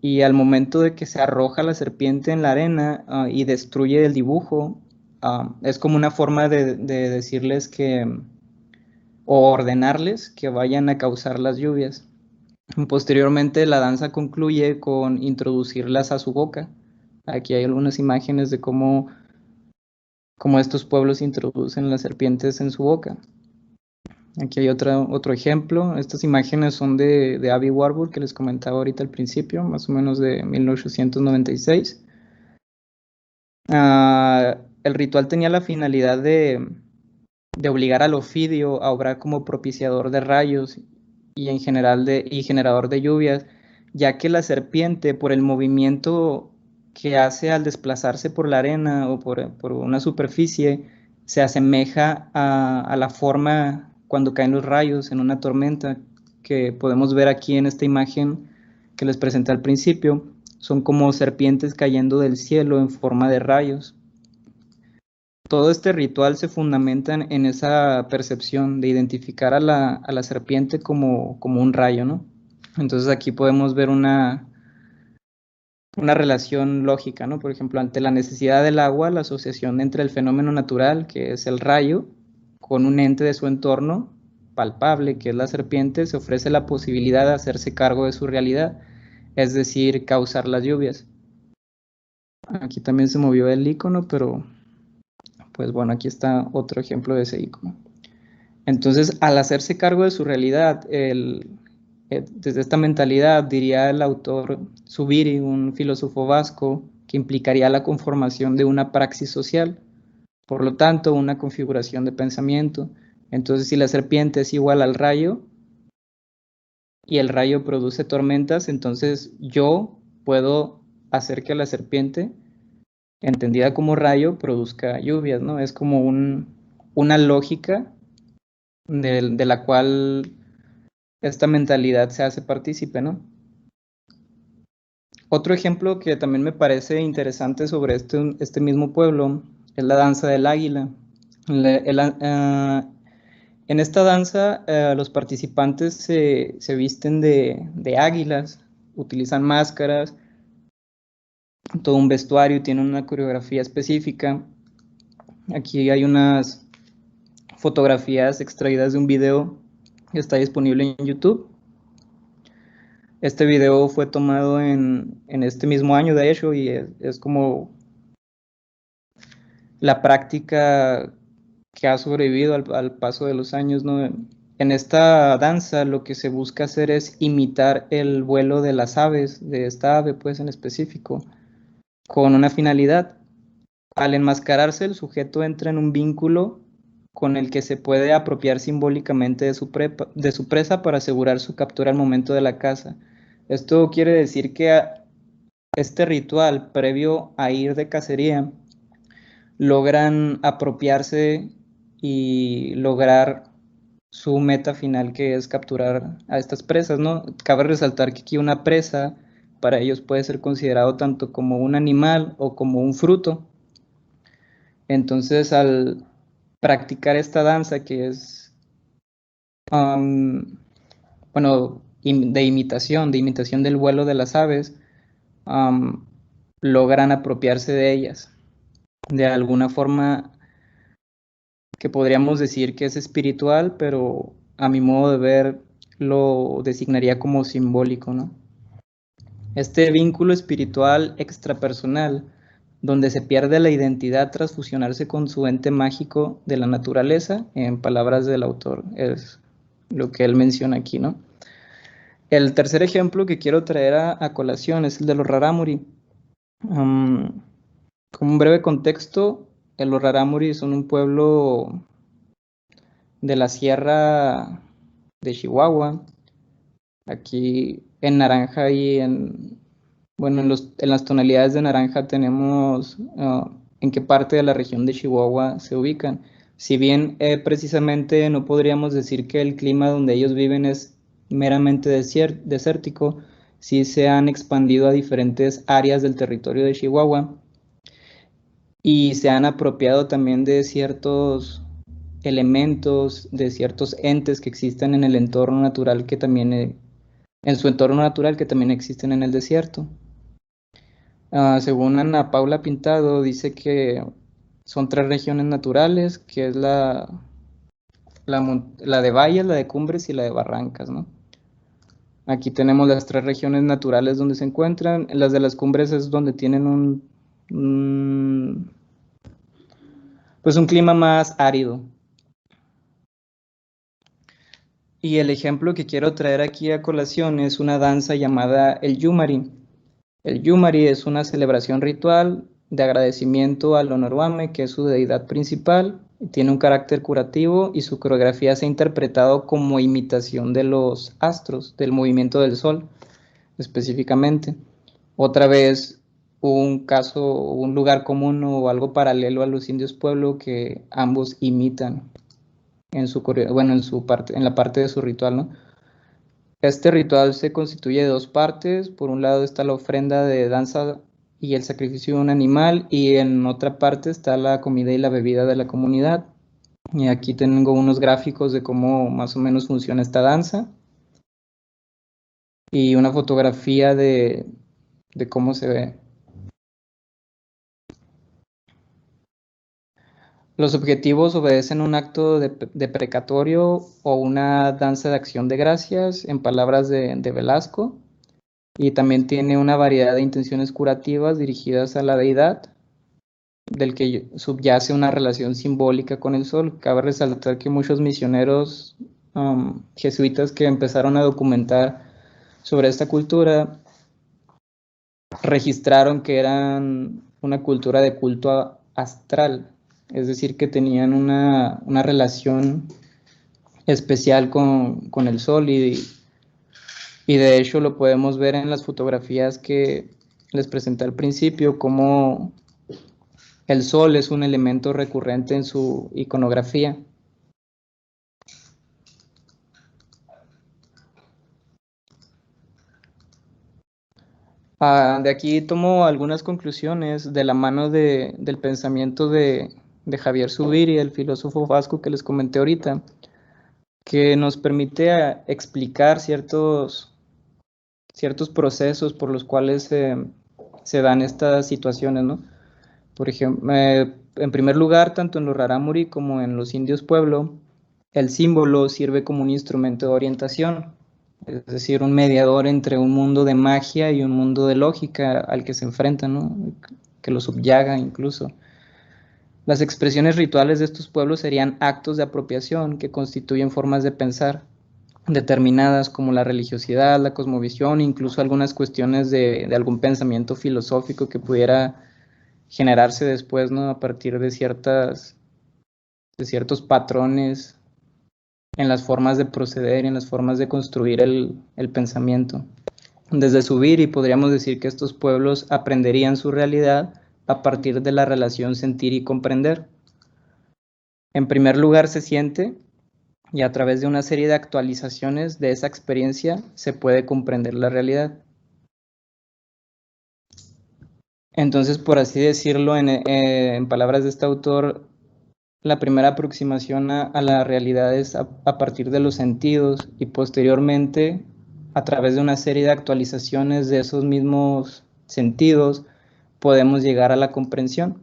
y al momento de que se arroja la serpiente en la arena y destruye el dibujo, es como una forma de decirles o ordenarles que vayan a causar las lluvias. Posteriormente la danza concluye con introducirlas a su boca. Aquí hay algunas imágenes de cómo cómo estos pueblos introducen las serpientes en su boca. Aquí hay otro ejemplo. Estas imágenes son de Aby Warburg, que les comentaba ahorita al principio, más o menos de 1896. El ritual tenía la finalidad de obligar al Ofidio a obrar como propiciador de rayos y en general y generador de lluvias, ya que la serpiente, por el movimiento que hace al desplazarse por la arena o por una superficie, se asemeja a la forma cuando caen los rayos en una tormenta, que podemos ver aquí en esta imagen que les presenté al principio. Son como serpientes cayendo del cielo en forma de rayos. Todo este ritual se fundamenta en esa percepción de identificar a la serpiente como un rayo, ¿no? Entonces aquí podemos ver una relación lógica, ¿no? Por ejemplo, ante la necesidad del agua, la asociación entre el fenómeno natural, que es el rayo, con un ente de su entorno palpable, que es la serpiente, se ofrece la posibilidad de hacerse cargo de su realidad, es decir, causar las lluvias. Aquí también se movió el icono, pero pues bueno, aquí está otro ejemplo de ese icono. Entonces, al hacerse cargo de su realidad, desde esta mentalidad, diría el autor Zubiri, un filósofo vasco, que implicaría la conformación de una praxis social, por lo tanto, una configuración de pensamiento. Entonces, si la serpiente es igual al rayo y el rayo produce tormentas, entonces yo puedo hacer que la serpiente, entendida como rayo, produzca lluvias, ¿no? Es como una lógica de la cual esta mentalidad se hace partícipe, ¿no? Otro ejemplo que también me parece interesante sobre este mismo pueblo es la danza del águila. En esta danza los participantes se visten de águilas, utilizan máscaras, todo un vestuario, tienen una coreografía específica. Aquí hay unas fotografías extraídas de un video que está disponible en YouTube. Este video fue tomado en este mismo año, de hecho, y es como la práctica que ha sobrevivido al paso de los años, ¿no? En esta danza lo que se busca hacer es imitar el vuelo de las aves, de esta ave pues en específico, con una finalidad. Al enmascararse, el sujeto entra en un vínculo con el que se puede apropiar simbólicamente de su presa para asegurar su captura al momento de la caza. Esto quiere decir que este ritual, previo a ir de cacería, logran apropiarse y lograr su meta final, que es capturar a estas presas, ¿no? Cabe resaltar que aquí una presa para ellos puede ser considerado tanto como un animal o como un fruto. Entonces, al practicar esta danza, que es bueno, de imitación del vuelo de las aves, logran apropiarse de ellas de alguna forma que podríamos decir que es espiritual, pero a mi modo de ver lo designaría como simbólico, ¿no? Este vínculo espiritual extrapersonal, donde se pierde la identidad tras fusionarse con su ente mágico de la naturaleza, en palabras del autor, es lo que él menciona aquí, ¿no? El tercer ejemplo que quiero traer a colación es el de los Rarámuri. Como un breve contexto, los Rarámuri son un pueblo de la sierra de Chihuahua. Aquí en naranja y en las tonalidades de naranja tenemos en qué parte de la región de Chihuahua se ubican. Si bien precisamente no podríamos decir que el clima donde ellos viven es meramente desértico, sí se han expandido a diferentes áreas del territorio de Chihuahua y se han apropiado también de ciertos elementos, de ciertos entes que existen en el entorno natural que también en su entorno natural que también existen en el desierto. Según Ana Paula Pintado, dice que son 3 regiones naturales, que es la de valles, la de cumbres y la de barrancas, ¿no? Aquí tenemos las 3 regiones naturales donde se encuentran. Las de las cumbres es donde tienen pues un clima más árido. Y el ejemplo que quiero traer aquí a colación es una danza llamada el Yumari. El Yumari es una celebración ritual de agradecimiento al Onorwame, que es su deidad principal, tiene un carácter curativo y su coreografía se ha interpretado como imitación de los astros, del movimiento del sol específicamente. Otra vez, un caso, un lugar común o algo paralelo a los indios pueblo que ambos imitan en su en la parte de su ritual, ¿no? Este ritual se constituye de dos partes. Por un lado está la ofrenda de danza y el sacrificio de un animal, y en otra parte está la comida y la bebida de la comunidad. Y aquí tengo unos gráficos de cómo más o menos funciona esta danza y una fotografía de cómo se ve. Los objetivos obedecen un acto de precatorio o una danza de acción de gracias, en palabras de Velasco, y también tiene una variedad de intenciones curativas dirigidas a la deidad, del que subyace una relación simbólica con el sol. Cabe resaltar que muchos misioneros jesuitas que empezaron a documentar sobre esta cultura registraron que eran una cultura de culto astral, es decir, que tenían una relación especial con el sol, y de hecho lo podemos ver en las fotografías que les presenté al principio, como el sol es un elemento recurrente en su iconografía. De aquí tomo algunas conclusiones de la mano del pensamiento de Javier Zubiri, el filósofo vasco que les comenté ahorita, que nos permite explicar ciertos procesos por los cuales se dan estas situaciones, ¿no? Por ejemplo, en primer lugar, tanto en los rarámuri como en los indios pueblo, el símbolo sirve como un instrumento de orientación, es decir, un mediador entre un mundo de magia y un mundo de lógica al que se enfrentan, ¿no? Que lo subyaga incluso. Las expresiones rituales de estos pueblos serían actos de apropiación que constituyen formas de pensar determinadas, como la religiosidad, la cosmovisión, incluso algunas cuestiones de algún pensamiento filosófico que pudiera generarse después, ¿no? A partir de ciertos patrones en las formas de proceder y en las formas de construir el pensamiento. Desde Zubiri podríamos decir que estos pueblos aprenderían su realidad a partir de la relación sentir y comprender. En primer lugar se siente, y a través de una serie de actualizaciones de esa experiencia se puede comprender la realidad. Entonces, por así decirlo, en palabras de este autor, la primera aproximación a la realidad es a partir de los sentidos, y posteriormente, a través de una serie de actualizaciones de esos mismos sentidos, podemos llegar a la comprensión.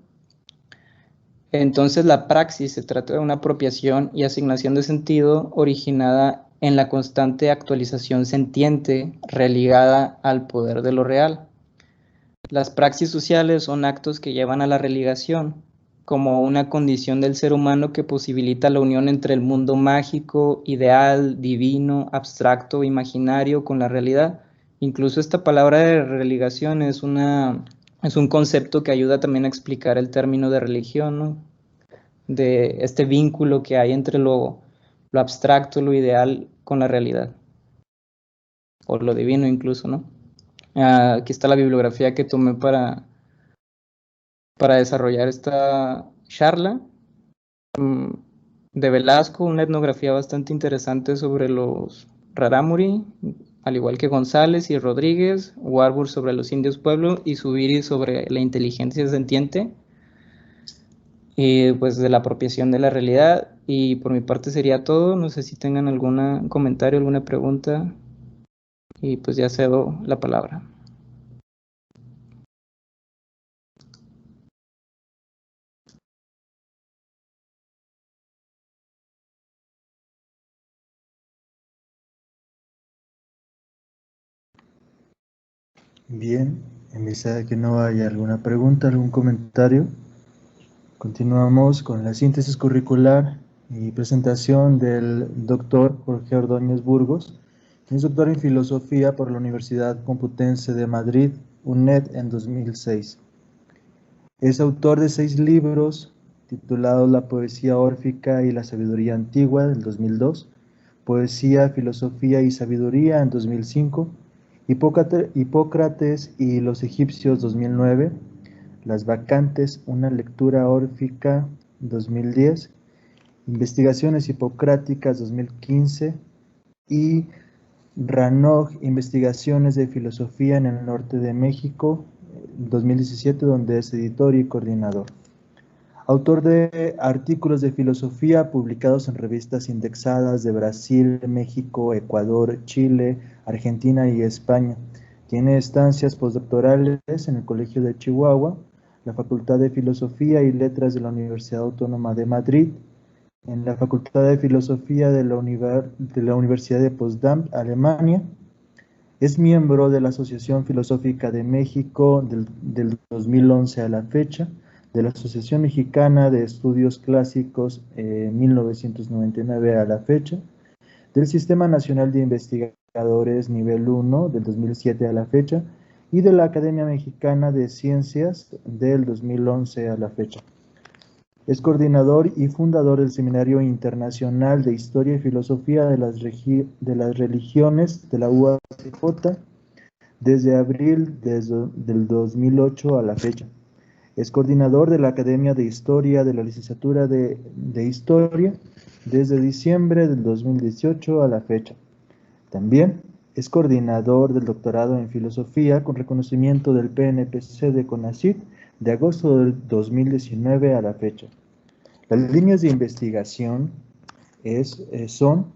Entonces, la praxis se trata de una apropiación y asignación de sentido originada en la constante actualización sentiente religada al poder de lo real. Las praxis sociales son actos que llevan a la religación, como una condición del ser humano que posibilita la unión entre el mundo mágico, ideal, divino, abstracto, imaginario con la realidad. Incluso esta palabra de religación es un concepto que ayuda también a explicar el término de religión, ¿no? De este vínculo que hay entre lo abstracto, lo ideal con la realidad, o lo divino incluso, ¿no? Aquí está la bibliografía que tomé para desarrollar esta charla. De Velasco, una etnografía bastante interesante sobre los rarámuri, al igual que González y Rodríguez, Warburg sobre los indios pueblo y Zubiri sobre la inteligencia sentiente, y pues de la apropiación de la realidad. Y por mi parte sería todo. No sé si tengan algún comentario, alguna pregunta, y pues ya cedo la palabra. Bien, en vista de que no haya alguna pregunta, algún comentario, Continuamos con la síntesis curricular y presentación del doctor Jorge Ordóñez Burgos, quien es doctor en Filosofía por la Universidad Complutense de Madrid, UNED, en 2006. Es autor de 6 libros titulados La poesía órfica y la sabiduría antigua, del 2002, Poesía, Filosofía y Sabiduría, en 2005, Hipócrates y los egipcios, 2009, Las vacantes, una lectura órfica, 2010, Investigaciones hipocráticas, 2015, y Ranoj, Investigaciones de Filosofía en el Norte de México, 2017, donde es editor y coordinador. Autor de artículos de filosofía publicados en revistas indexadas de Brasil, México, Ecuador, Chile, Argentina y España. Tiene estancias postdoctorales en el Colegio de Chihuahua, la Facultad de Filosofía y Letras de la Universidad Autónoma de Madrid, en la Facultad de Filosofía de la Universidad de Potsdam, Alemania. Es miembro de la Asociación Filosófica de México del 2011 a la fecha, de la Asociación Mexicana de Estudios Clásicos 1999 a la fecha, del Sistema Nacional de Investigadores Nivel 1 del 2007 a la fecha, y de la Academia Mexicana de Ciencias del 2011 a la fecha. Es coordinador y fundador del Seminario Internacional de Historia y Filosofía de las Religiones de la UACJ desde abril del 2008 a la fecha. Es coordinador de la Academia de Historia de la Licenciatura de Historia desde diciembre del 2018 a la fecha. También es coordinador del doctorado en Filosofía con reconocimiento del PNPC de CONACYT de agosto del 2019 a la fecha. Las líneas de investigación son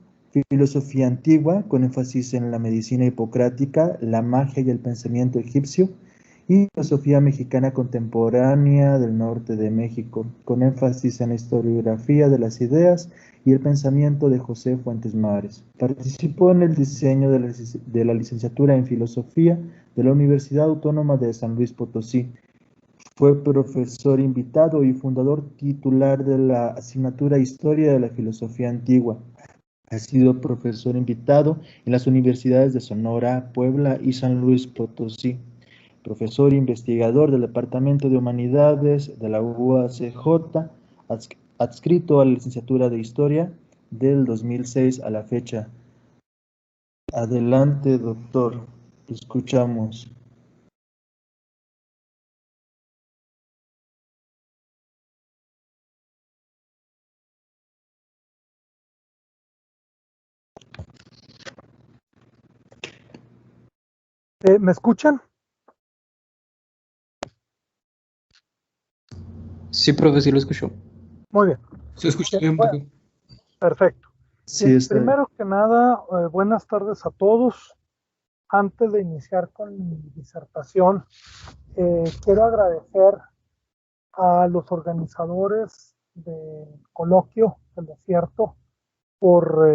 filosofía antigua, con énfasis en la medicina hipocrática, la magia y el pensamiento egipcio, y filosofía mexicana contemporánea del norte de México, con énfasis en la historiografía de las ideas y el pensamiento de José Fuentes Mares. Participó en el diseño de la licenciatura en filosofía de la Universidad Autónoma de San Luis Potosí. Fue profesor invitado y fundador titular de la asignatura Historia de la Filosofía Antigua. Ha sido profesor invitado en las universidades de Sonora, Puebla y San Luis Potosí. Profesor e investigador del Departamento de Humanidades de la UACJ, adscrito a la licenciatura de Historia del 2006 a la fecha. Adelante, doctor. Lo escuchamos. ¿Me escuchan? Sí, profe, sí lo escucho. Muy bien. Se escucha bien, Bueno, perfecto. Sí, Bien, está bien. primero que nada, buenas tardes a todos. Antes de iniciar con mi disertación, quiero agradecer a los organizadores del coloquio del desierto por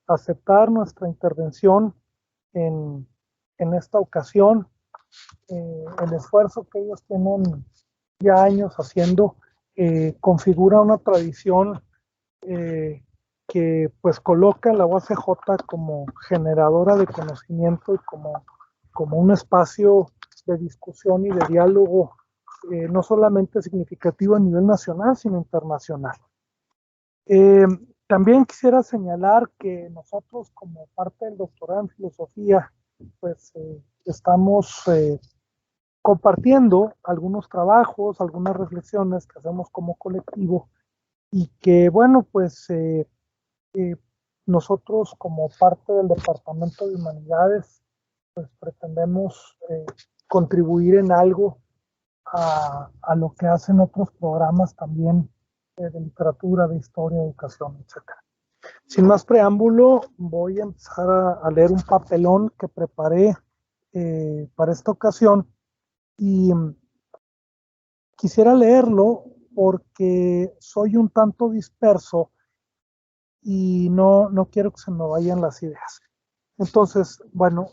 aceptar nuestra intervención en esta ocasión. El esfuerzo que ellos tienen ya años haciendo configura una tradición que pues coloca a la UACJ como generadora de conocimiento y como un espacio de discusión y de diálogo no solamente significativo a nivel nacional, sino internacional. También quisiera señalar que nosotros, como parte del doctorado en filosofía, pues estamos compartiendo algunos trabajos, algunas reflexiones que hacemos como colectivo y que, bueno, pues nosotros como parte del Departamento de Humanidades, pues pretendemos contribuir en algo a lo que hacen otros programas también de literatura, de historia, educación, etc. Sin más preámbulo, voy a empezar a leer un papelón que preparé para esta ocasión y quisiera leerlo porque soy un tanto disperso y no quiero que se me vayan las ideas. Entonces, bueno,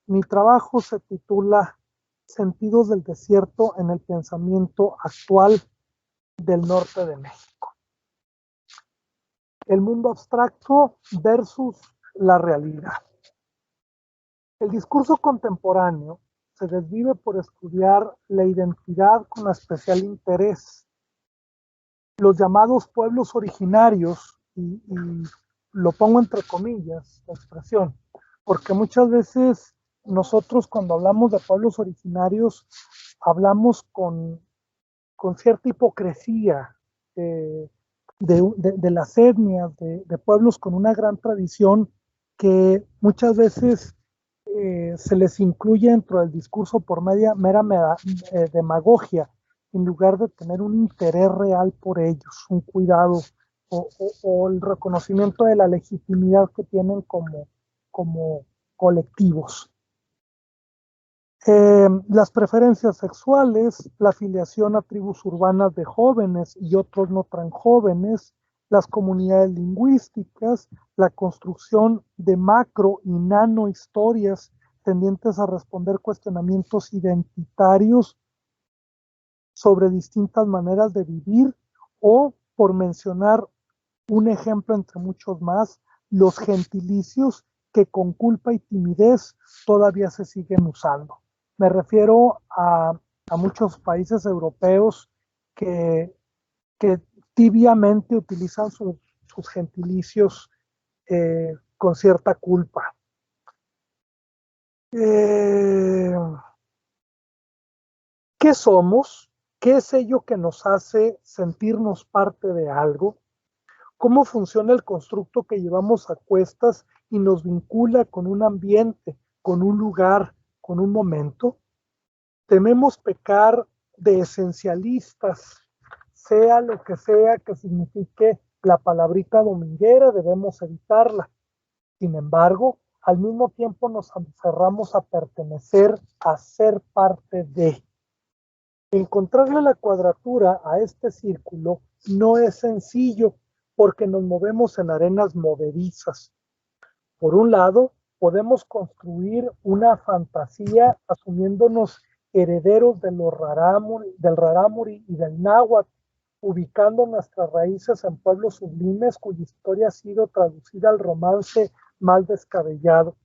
mi trabajo se titula Sentidos del desierto en el pensamiento actual del norte de México. El mundo abstracto versus la realidad. El discurso contemporáneo se desvive por estudiar la identidad con especial interés. Los llamados pueblos originarios, y lo pongo entre comillas, la expresión, porque muchas veces nosotros cuando hablamos de pueblos originarios hablamos con cierta hipocresía de las etnias, de pueblos con una gran tradición que muchas veces se les incluye dentro del discurso por mera demagogia, en lugar de tener un interés real por ellos, un cuidado o el reconocimiento de la legitimidad que tienen como colectivos. Las preferencias sexuales, la afiliación a tribus urbanas de jóvenes y otros no tan jóvenes, las comunidades lingüísticas, la construcción de macro y nano historias tendientes a responder cuestionamientos identitarios sobre distintas maneras de vivir o, por mencionar un ejemplo entre muchos más, los gentilicios que con culpa y timidez todavía se siguen usando. Me refiero a muchos países europeos que tibiamente utilizan sus gentilicios con cierta culpa. ¿Qué somos? ¿Qué es ello que nos hace sentirnos parte de algo? ¿Cómo funciona el constructo que llevamos a cuestas y nos vincula con un ambiente, con un lugar, con un momento? Tememos pecar de esencialistas, sea lo que sea que signifique la palabrita dominguera, debemos evitarla. Sin embargo, al mismo tiempo nos aferramos a pertenecer, a ser parte de. Encontrarle la cuadratura a este círculo no es sencillo porque nos movemos en arenas movedizas. Por un lado, podemos construir una fantasía asumiéndonos herederos de del rarámuri y del náhuatl, ubicando nuestras raíces en pueblos sublimes cuya historia ha sido traducida al romance mal descabellado.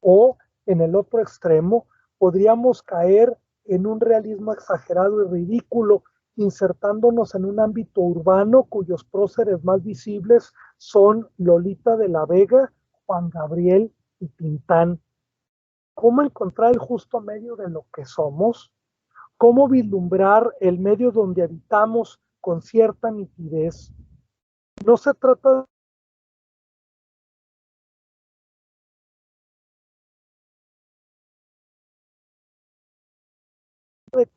O, en el otro extremo, podríamos caer en un realismo exagerado y ridículo, insertándonos en un ámbito urbano cuyos próceres más visibles son Lolita de la Vega, Juan Gabriel y Tintán. ¿Cómo encontrar el justo medio de lo que somos? ¿Cómo vislumbrar el medio donde habitamos con cierta nitidez? No se trata de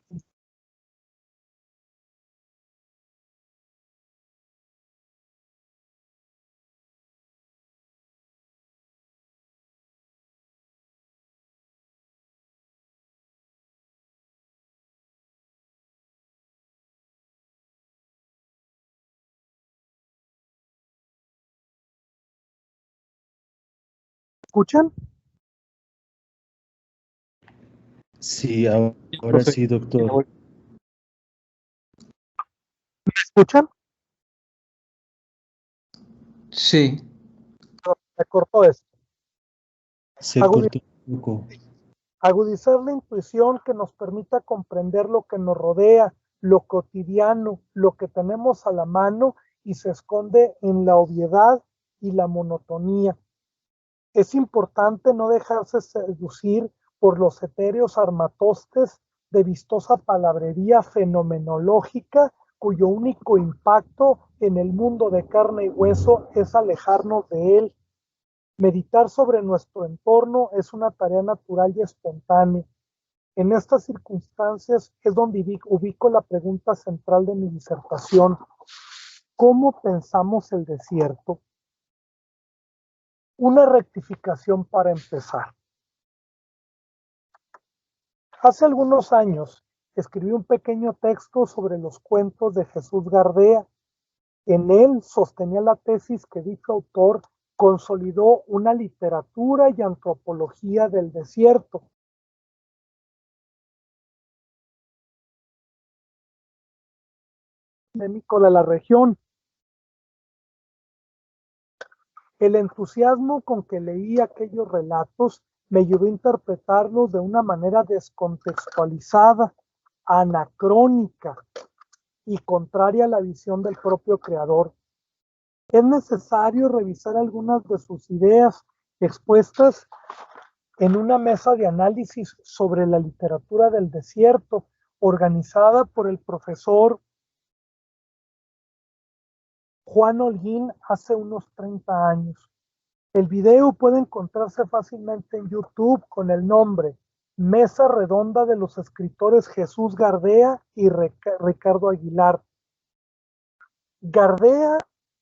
¿escuchan? Sí, ahora sí, doctor. ¿Me escuchan? Sí. Me cortó esto. Se cortó un poco. Agudizar la intuición que nos permita comprender lo que nos rodea, lo cotidiano, lo que tenemos a la mano y se esconde en la obviedad y la monotonía. Es importante no dejarse seducir por los etéreos armatostes de vistosa palabrería fenomenológica cuyo único impacto en el mundo de carne y hueso es alejarnos de él. Meditar sobre nuestro entorno es una tarea natural y espontánea. En estas circunstancias es donde ubico la pregunta central de mi disertación. ¿Cómo pensamos el desierto? Una rectificación para empezar. Hace algunos años escribí un pequeño texto sobre los cuentos de Jesús Gardea. En él sostenía la tesis que dicho autor consolidó una literatura y antropología del desierto. endémico de la región. El entusiasmo con que leí aquellos relatos me ayudó a interpretarlos de una manera descontextualizada, anacrónica y contraria a la visión del propio creador. Es necesario revisar algunas de sus ideas expuestas en una mesa de análisis sobre la literatura del desierto, organizada por el profesor Juan Holguín hace unos 30 años. El video puede encontrarse fácilmente en YouTube con el nombre Mesa Redonda de los escritores Jesús Gardea y Ricardo Aguilar. Gardea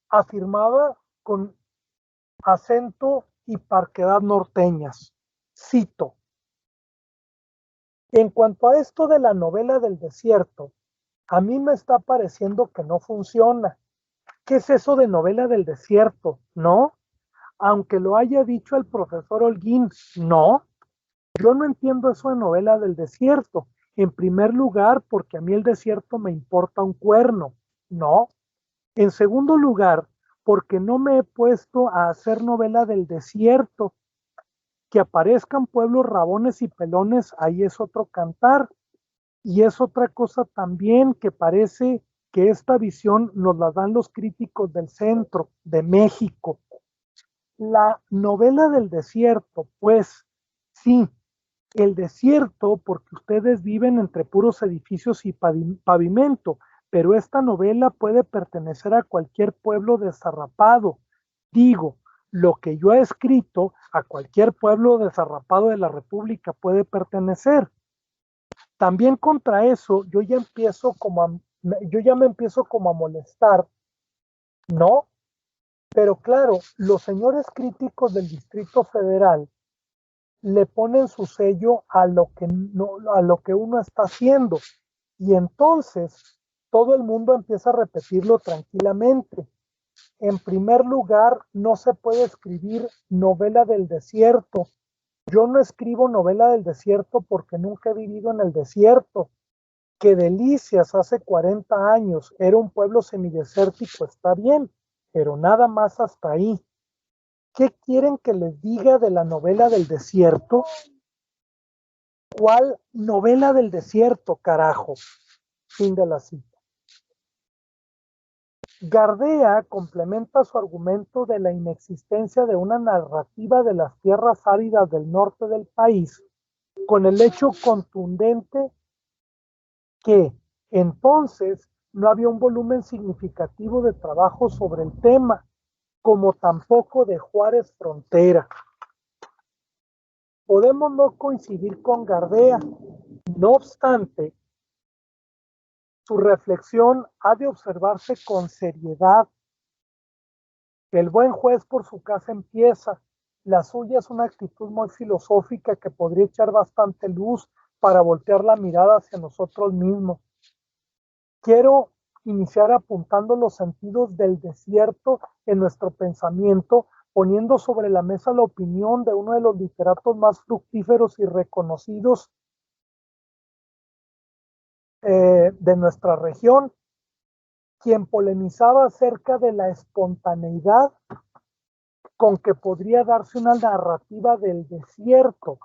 afirmaba con acento y parquedad norteñas, cito: en cuanto a esto de la novela del desierto, a mí me está pareciendo que no funciona. ¿Qué es eso de novela del desierto? ¿No? Aunque lo haya dicho el profesor Holguín, no. Yo no entiendo eso de novela del desierto. En primer lugar, porque a mí el desierto me importa un cuerno. No. En segundo lugar, porque no me he puesto a hacer novela del desierto. Que aparezcan pueblos rabones y pelones, ahí es otro cantar. Y es otra cosa también que parece que esta visión nos la dan los críticos del centro, de México. La novela del desierto, pues sí, el desierto, porque ustedes viven entre puros edificios y pavimento, pero esta novela puede pertenecer a cualquier pueblo desarrapado. Digo, lo que yo he escrito a cualquier pueblo desarrapado de la República puede pertenecer. También contra eso yo ya me empiezo como a molestar, ¿no? Pero claro, los señores críticos del Distrito Federal le ponen su sello a lo que no, a lo que uno está haciendo, y entonces todo el mundo empieza a repetirlo tranquilamente. En primer lugar, no se puede escribir novela del desierto. Yo no escribo novela del desierto porque nunca he vivido en el desierto. Que Delicias hace 40 años era un pueblo semidesértico, está bien, pero nada más hasta ahí. ¿Qué quieren que les diga de la novela del desierto? ¿Cuál novela del desierto, carajo? Fin de la cita. Gardea complementa su argumento de la inexistencia de una narrativa de las tierras áridas del norte del país con el hecho contundente que entonces no había un volumen significativo de trabajo sobre el tema, como tampoco de Juárez Frontera. Podemos no coincidir con Gardea, no obstante, su reflexión ha de observarse con seriedad. El buen juez por su casa empieza. La suya es una actitud muy filosófica que podría echar bastante luz para voltear la mirada hacia nosotros mismos. Quiero iniciar apuntando los sentidos del desierto en nuestro pensamiento, poniendo sobre la mesa la opinión de uno de los literatos más fructíferos y reconocidos de nuestra región, quien polemizaba acerca de la espontaneidad con que podría darse una narrativa del desierto.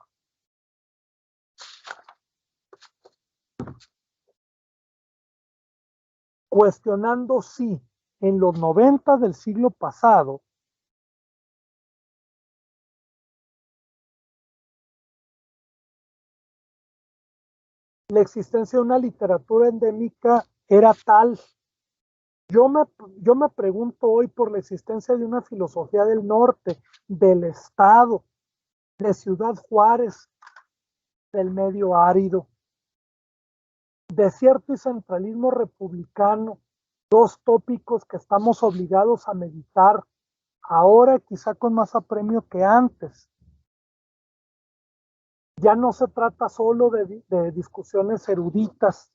Cuestionando si en los 90 del siglo pasado la existencia de una literatura endémica era tal. Yo me pregunto hoy por la existencia de una filosofía del norte, del estado, de Ciudad Juárez, del medio árido, desierto y centralismo republicano, dos tópicos que estamos obligados a meditar, ahora quizá con más apremio que antes. Ya no se trata solo de discusiones eruditas.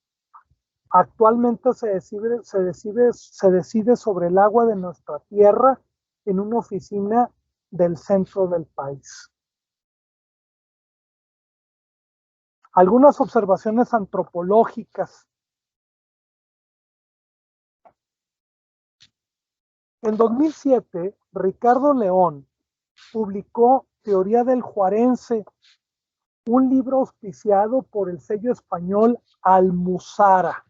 Actualmente se decide sobre el agua de nuestra tierra en una oficina del centro del país. Algunas observaciones antropológicas. En 2007, Ricardo León publicó Teoría del Juarense, un libro auspiciado por el sello español Almuzara.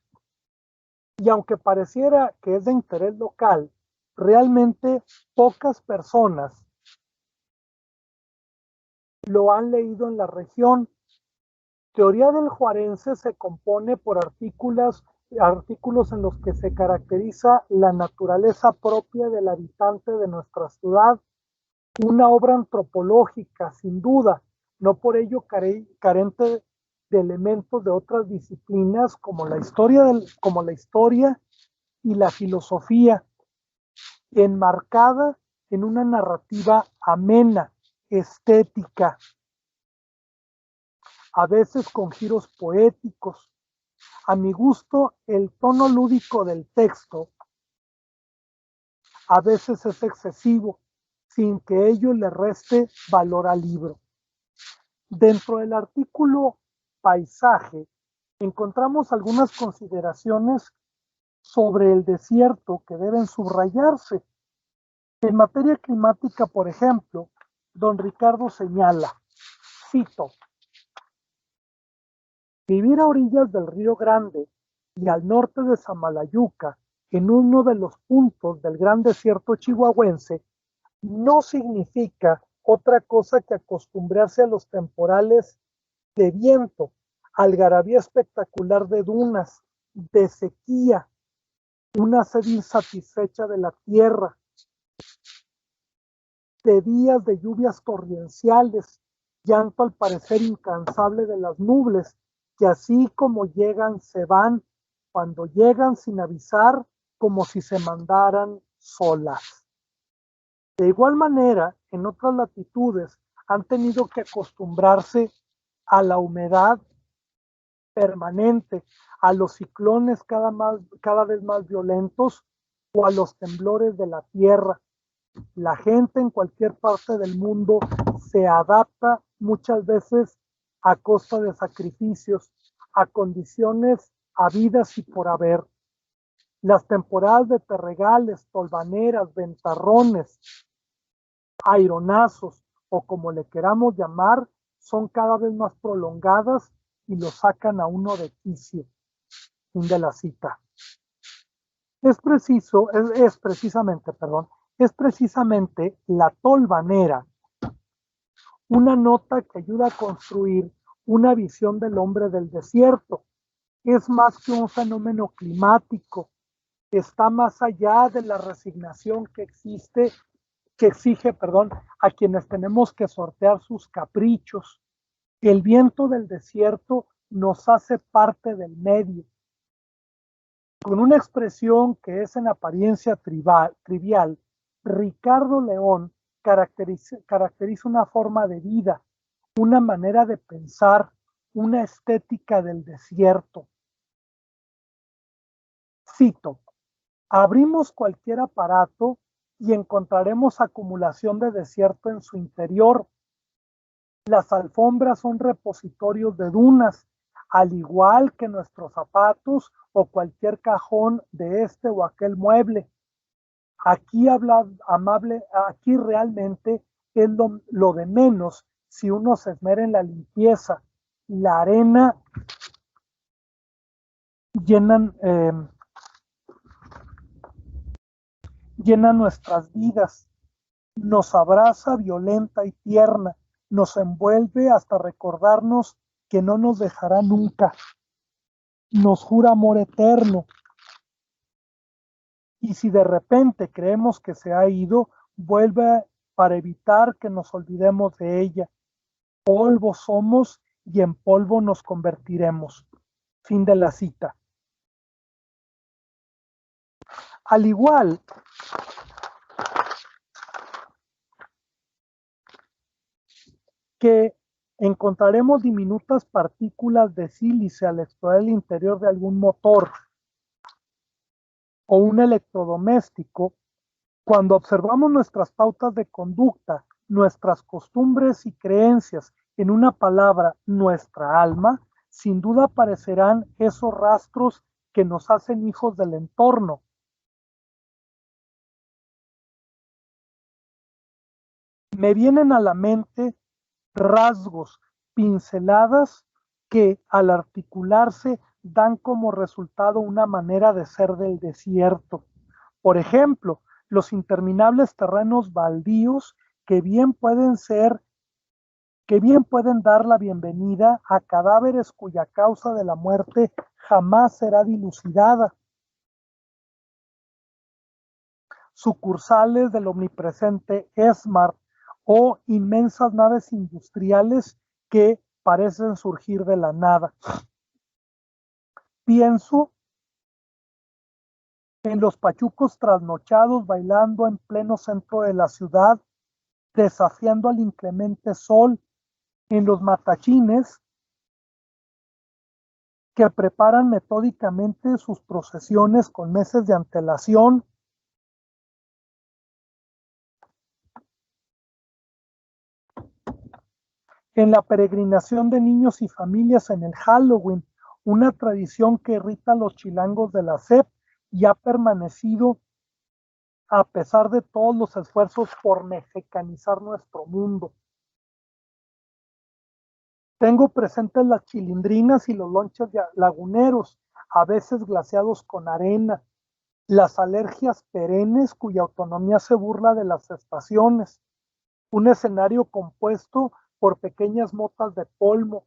Y aunque pareciera que es de interés local, realmente pocas personas lo han leído en la región. Teoría del Juarense se compone por artículos en los que se caracteriza la naturaleza propia del habitante de nuestra ciudad, una obra antropológica, sin duda, no por ello carente de elementos de otras disciplinas como la historia y la filosofía, enmarcada en una narrativa amena, estética, a veces con giros poéticos. A mi gusto, el tono lúdico del texto a veces es excesivo, sin que ello le reste valor al libro. Dentro del artículo Paisaje, encontramos algunas consideraciones sobre el desierto que deben subrayarse. En materia climática, por ejemplo, don Ricardo señala, cito, vivir a orillas del Río Grande y al norte de Samalayuca, en uno de los puntos del gran desierto chihuahuense, no significa otra cosa que acostumbrarse a los temporales de viento, algarabía espectacular de dunas, de sequía, una sed insatisfecha de la tierra, de días de lluvias torrenciales, llanto al parecer incansable de las nubes, que así como llegan se van, cuando llegan sin avisar, como si se mandaran solas. De igual manera, en otras latitudes han tenido que acostumbrarse a la humedad permanente, a los ciclones cada vez más violentos o a los temblores de la tierra. La gente en cualquier parte del mundo se adapta muchas veces a costa de sacrificios, a condiciones habidas y por haber. Las temporadas de terregales, tolvaneras, ventarrones, aironazos o como le queramos llamar, son cada vez más prolongadas y lo sacan a uno de quicio. Fin de la cita. Es precisamente la tolvanera una nota que ayuda a construir una visión del hombre del desierto. Es más que un fenómeno climático, está más allá de la resignación que exige a quienes tenemos que sortear sus caprichos. El viento del desierto nos hace parte del medio. Con una expresión que es en apariencia trivial, Ricardo León caracteriza una forma de vida, una manera de pensar, una estética del desierto. Cito, abrimos cualquier aparato y encontraremos acumulación de desierto en su interior. Las alfombras son repositorios de dunas, al igual que nuestros zapatos o cualquier cajón de este o aquel mueble. Aquí realmente es lo de menos si uno se esmera en la limpieza. La arena llena nuestras vidas, nos abraza violenta y tierna, nos envuelve hasta recordarnos que no nos dejará nunca, nos jura amor eterno. Y si de repente creemos que se ha ido, vuelve para evitar que nos olvidemos de ella. Polvo somos y en polvo nos convertiremos. Fin de la cita. Al igual que encontraremos diminutas partículas de sílice al explorar el interior de algún motor o un electrodoméstico, cuando observamos nuestras pautas de conducta, nuestras costumbres y creencias, en una palabra, nuestra alma, sin duda aparecerán esos rastros que nos hacen hijos del entorno. Me vienen a la mente rasgos, pinceladas que al articularse dan como resultado una manera de ser del desierto. Por ejemplo, los interminables terrenos baldíos que bien pueden dar la bienvenida a cadáveres cuya causa de la muerte jamás será dilucidada. Sucursales del omnipresente Esmart o inmensas naves industriales que parecen surgir de la nada. Pienso en los pachucos trasnochados bailando en pleno centro de la ciudad, desafiando al inclemente sol, en los matachines que preparan metódicamente sus procesiones con meses de antelación, en la peregrinación de niños y familias en el Halloween, una tradición que irrita a los chilangos de la SEP y ha permanecido a pesar de todos los esfuerzos por mexicanizar nuestro mundo. Tengo presentes las chilindrinas y los lonches laguneros, a veces glaseados con arena, las alergias perennes cuya autonomía se burla de las estaciones, un escenario compuesto por pequeñas motas de polvo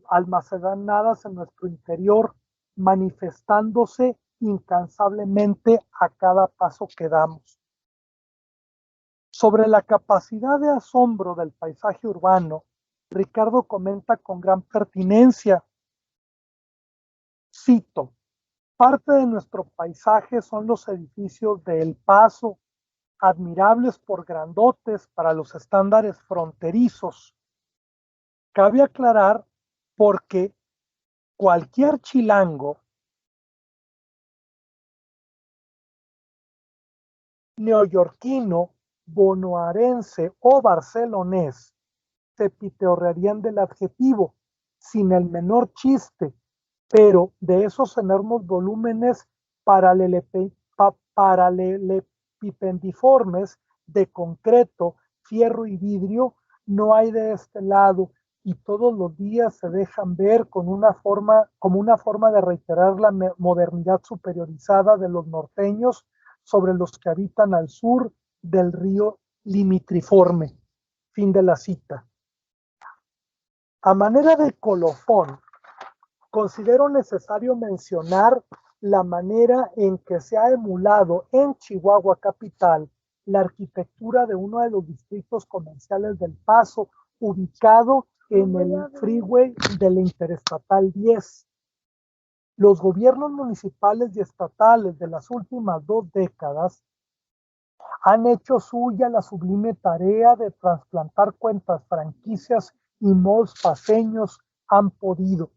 almacenadas en nuestro interior, manifestándose incansablemente a cada paso que damos. Sobre la capacidad de asombro del paisaje urbano, Ricardo comenta con gran pertinencia, cito, parte de nuestro paisaje son los edificios de El Paso, admirables por grandotes para los estándares fronterizos. Cabe aclarar porque cualquier chilango neoyorquino, bonaerense o barcelonés se piteorrearían del adjetivo sin el menor chiste, pero de esos enormes volúmenes paralelepipendiformes de concreto, fierro y vidrio no hay de este lado, y todos los días se dejan ver como una forma de reiterar la modernidad superiorizada de los norteños sobre los que habitan al sur del río limitriforme. Fin de la cita. A manera de colofón, considero necesario mencionar la manera en que se ha emulado en Chihuahua capital la arquitectura de uno de los distritos comerciales del Paso, ubicado en el freeway de la Interestatal 10. Los gobiernos municipales y estatales de las últimas 2 décadas han hecho suya la sublime tarea de trasplantar cuentas franquicias y malls paseños han podido.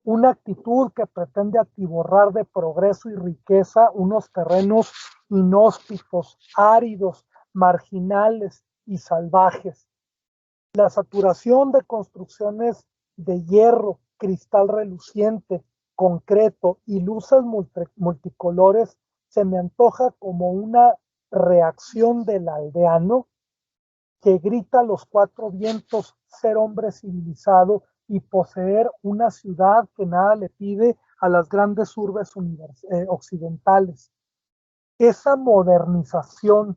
Una actitud que pretende atiborrar de progreso y riqueza unos terrenos inhóspitos, áridos, marginales y salvajes. La saturación de construcciones de hierro, cristal reluciente, concreto y luces multicolores se me antoja como una reacción del aldeano que grita a los 4 vientos ser hombre civilizado y poseer una ciudad que nada le pide a las grandes urbes occidentales. Esa modernización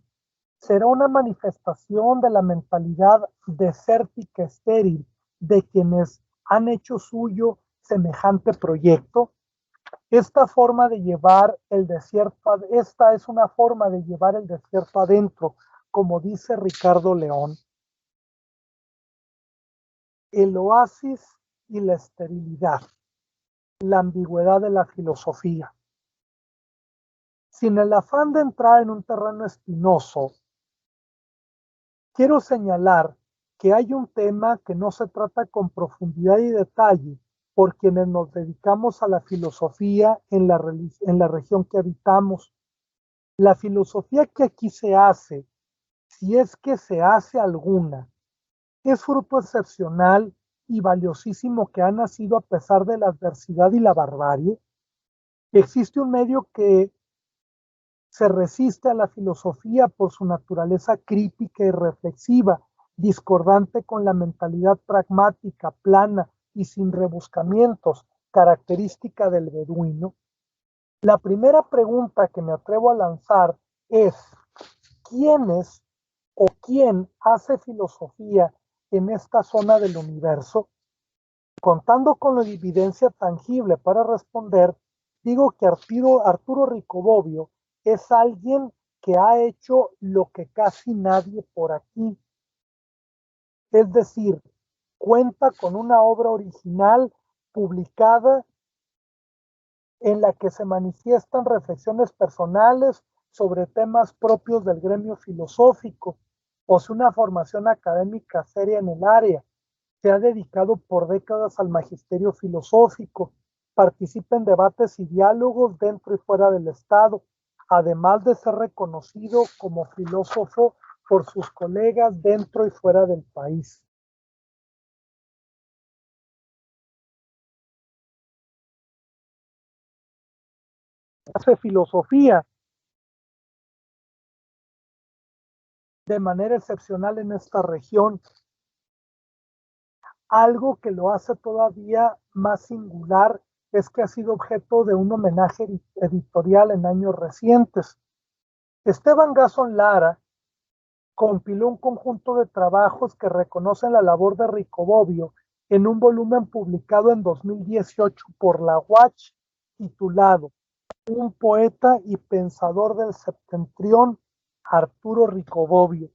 será una manifestación de la mentalidad desértica estéril de quienes han hecho suyo semejante proyecto. Esta es una forma de llevar el desierto adentro, como dice Ricardo León. El oasis y la esterilidad, la ambigüedad de la filosofía. Sin el afán de entrar en un terreno espinoso, quiero señalar que hay un tema que no se trata con profundidad y detalle por quienes nos dedicamos a la filosofía en la región que habitamos. La filosofía que aquí se hace, si es que se hace alguna, es fruto excepcional y valiosísimo que ha nacido a pesar de la adversidad y la barbarie. Existe un medio que Se resiste a la filosofía por su naturaleza crítica y reflexiva, discordante con la mentalidad pragmática, plana y sin rebuscamientos, característica del beduino. La primera pregunta que me atrevo a lanzar es: ¿quiénes o quién hace filosofía en esta zona del universo? Contando con la evidencia tangible para responder, digo que Arturo Ricobobio es alguien que ha hecho lo que casi nadie por aquí. Es decir, cuenta con una obra original publicada en la que se manifiestan reflexiones personales sobre temas propios del gremio filosófico. Posee una formación académica seria en el área. Se ha dedicado por décadas al magisterio filosófico. Participa en debates y diálogos dentro y fuera del Estado, además de ser reconocido como filósofo por sus colegas dentro y fuera del país. Hace filosofía de manera excepcional en esta región, algo que lo hace todavía más singular es que ha sido objeto de un homenaje editorial en años recientes. Esteban Gasson Lara compiló un conjunto de trabajos que reconocen la labor de Ricobobio en un volumen publicado en 2018 por la UACH, titulado Un poeta y pensador del septentrión, Arturo Ricobobio.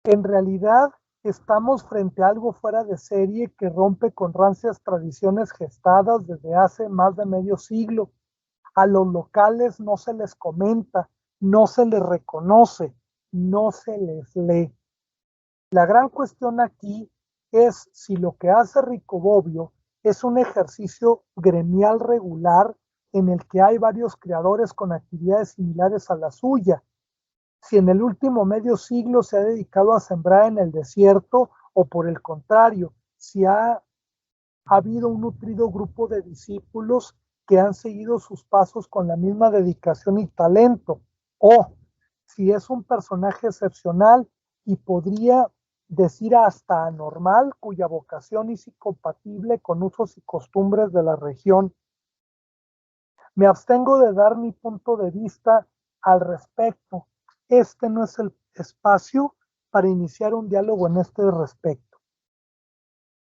En realidad, estamos frente a algo fuera de serie que rompe con rancias tradiciones gestadas desde hace más de medio siglo. A los locales no se les comenta, no se les reconoce, no se les lee. La gran cuestión aquí es si lo que hace Ricobobio es un ejercicio gremial regular en el que hay varios creadores con actividades similares a la suya, si en el último medio siglo se ha dedicado a sembrar en el desierto o por el contrario, si ha habido un nutrido grupo de discípulos que han seguido sus pasos con la misma dedicación y talento, o si es un personaje excepcional y podría decir hasta anormal, cuya vocación es incompatible con usos y costumbres de la región. Me abstengo de dar mi punto de vista al respecto. Este no es el espacio para iniciar un diálogo en este respecto.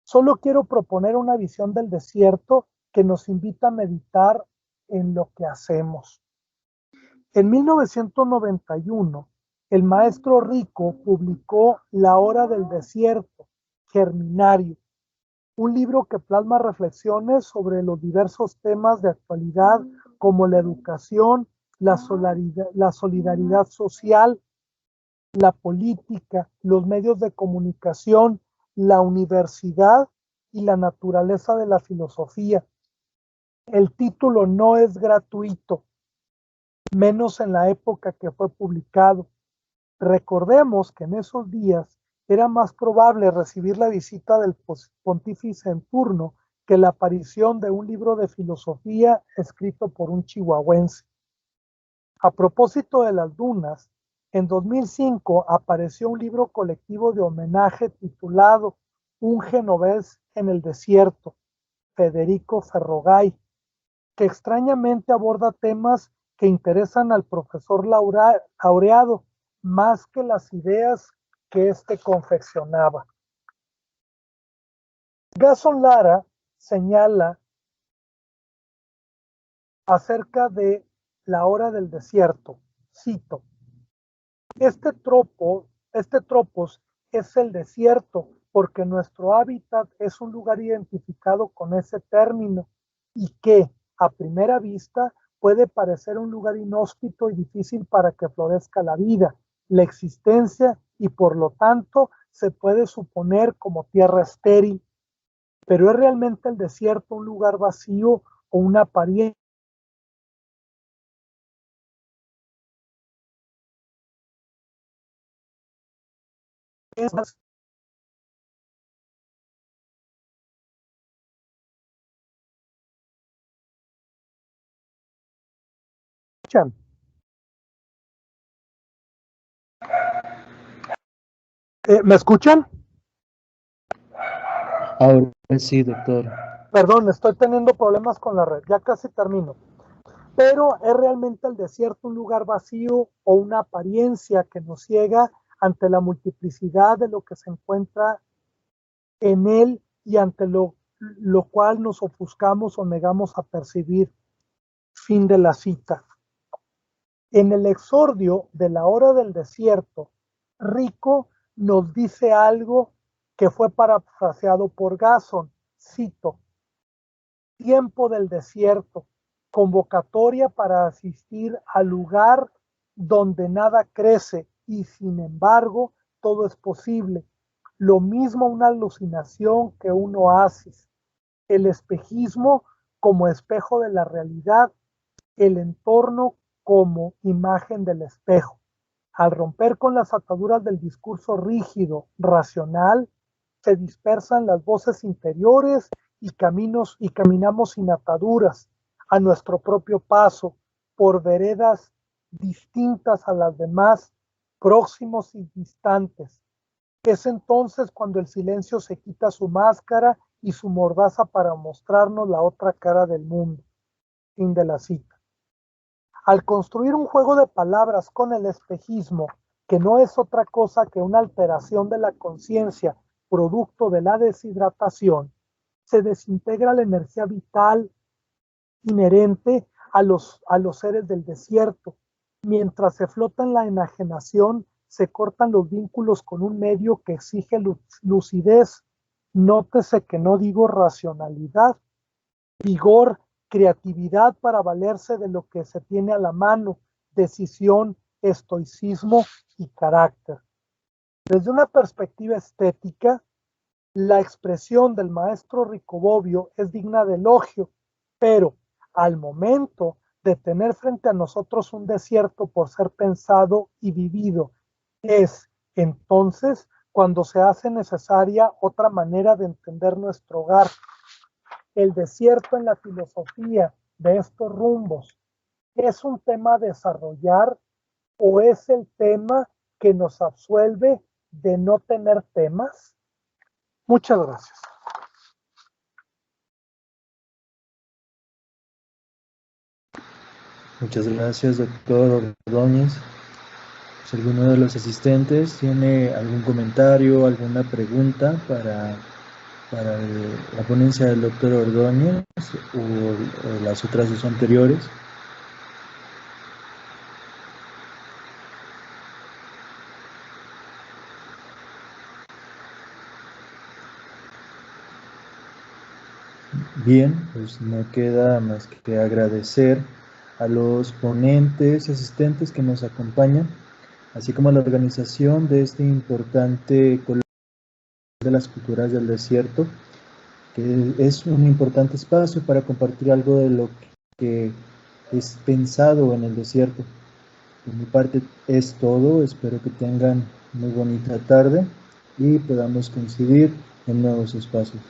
Solo quiero proponer una visión del desierto que nos invita a meditar en lo que hacemos. En 1991, el maestro Rico publicó La Hora del Desierto, Germinario, un libro que plasma reflexiones sobre los diversos temas de actualidad como la educación, la solidaridad social, la política, los medios de comunicación, la universidad y la naturaleza de la filosofía. El título no es gratuito, menos en la época que fue publicado. Recordemos que en esos días era más probable recibir la visita del pontífice en turno que la aparición de un libro de filosofía escrito por un chihuahuense. A propósito de las dunas, en 2005 apareció un libro colectivo de homenaje titulado Un genovés en el desierto, Federico Ferrogay, que extrañamente aborda temas que interesan al profesor laureado más que las ideas que éste confeccionaba. Gasson Lara señala acerca de La Hora del Desierto, cito: este tropos es el desierto porque nuestro hábitat es un lugar identificado con ese término y que, a primera vista, puede parecer un lugar inhóspito y difícil para que florezca la vida, la existencia y por lo tanto se puede suponer como tierra estéril. Pero ¿es realmente el desierto un lugar vacío o una apariencia? ¿Me escuchan? Ahora sí, doctor. Perdón, estoy teniendo problemas con la red, ya casi termino. Pero es realmente el desierto un lugar vacío o una apariencia que nos ciega ante la multiplicidad de lo que se encuentra en él y ante lo cual nos ofuscamos o negamos a percibir. Fin de la cita. En el exordio de la hora del desierto, Rico nos dice algo que fue parafraseado por Gason. Cito: tiempo del desierto, convocatoria para asistir al lugar donde nada crece y sin embargo todo es posible. Lo mismo una alucinación que un oasis. El espejismo como espejo de la realidad, el entorno como imagen del espejo. Al romper con las ataduras del discurso rígido, racional, se dispersan las voces interiores y caminamos sin ataduras a nuestro propio paso por veredas distintas a las demás, próximos y distantes. Es entonces cuando el silencio se quita su máscara y su mordaza para mostrarnos la otra cara del mundo. Fin de la cita. Al construir un juego de palabras con el espejismo, que no es otra cosa que una alteración de la conciencia producto de la deshidratación, se desintegra la energía vital inherente a los seres del desierto. Mientras se flota en la enajenación, se cortan los vínculos con un medio que exige lucidez. Nótese que no digo racionalidad, vigor, creatividad para valerse de lo que se tiene a la mano, decisión, estoicismo y carácter. Desde una perspectiva estética, la expresión del maestro Riccobobbio es digna de elogio, pero al momento de tener frente a nosotros un desierto por ser pensado y vivido, es entonces cuando se hace necesaria otra manera de entender nuestro hogar. El desierto en la filosofía de estos rumbos es un tema a desarrollar o es el tema que nos absuelve de no tener temas. Muchas gracias. Muchas gracias, doctor Ordóñez. Si alguno de los asistentes tiene algún comentario, alguna pregunta para la ponencia del doctor Ordóñez o las otras dos anteriores. Bien, pues no queda más que agradecer a los ponentes y asistentes que nos acompañan, así como a la organización de este importante coloquio de las culturas del desierto, que es un importante espacio para compartir algo de lo que es pensado en el desierto. Por mi parte es todo, espero que tengan muy bonita tarde y podamos coincidir en nuevos espacios.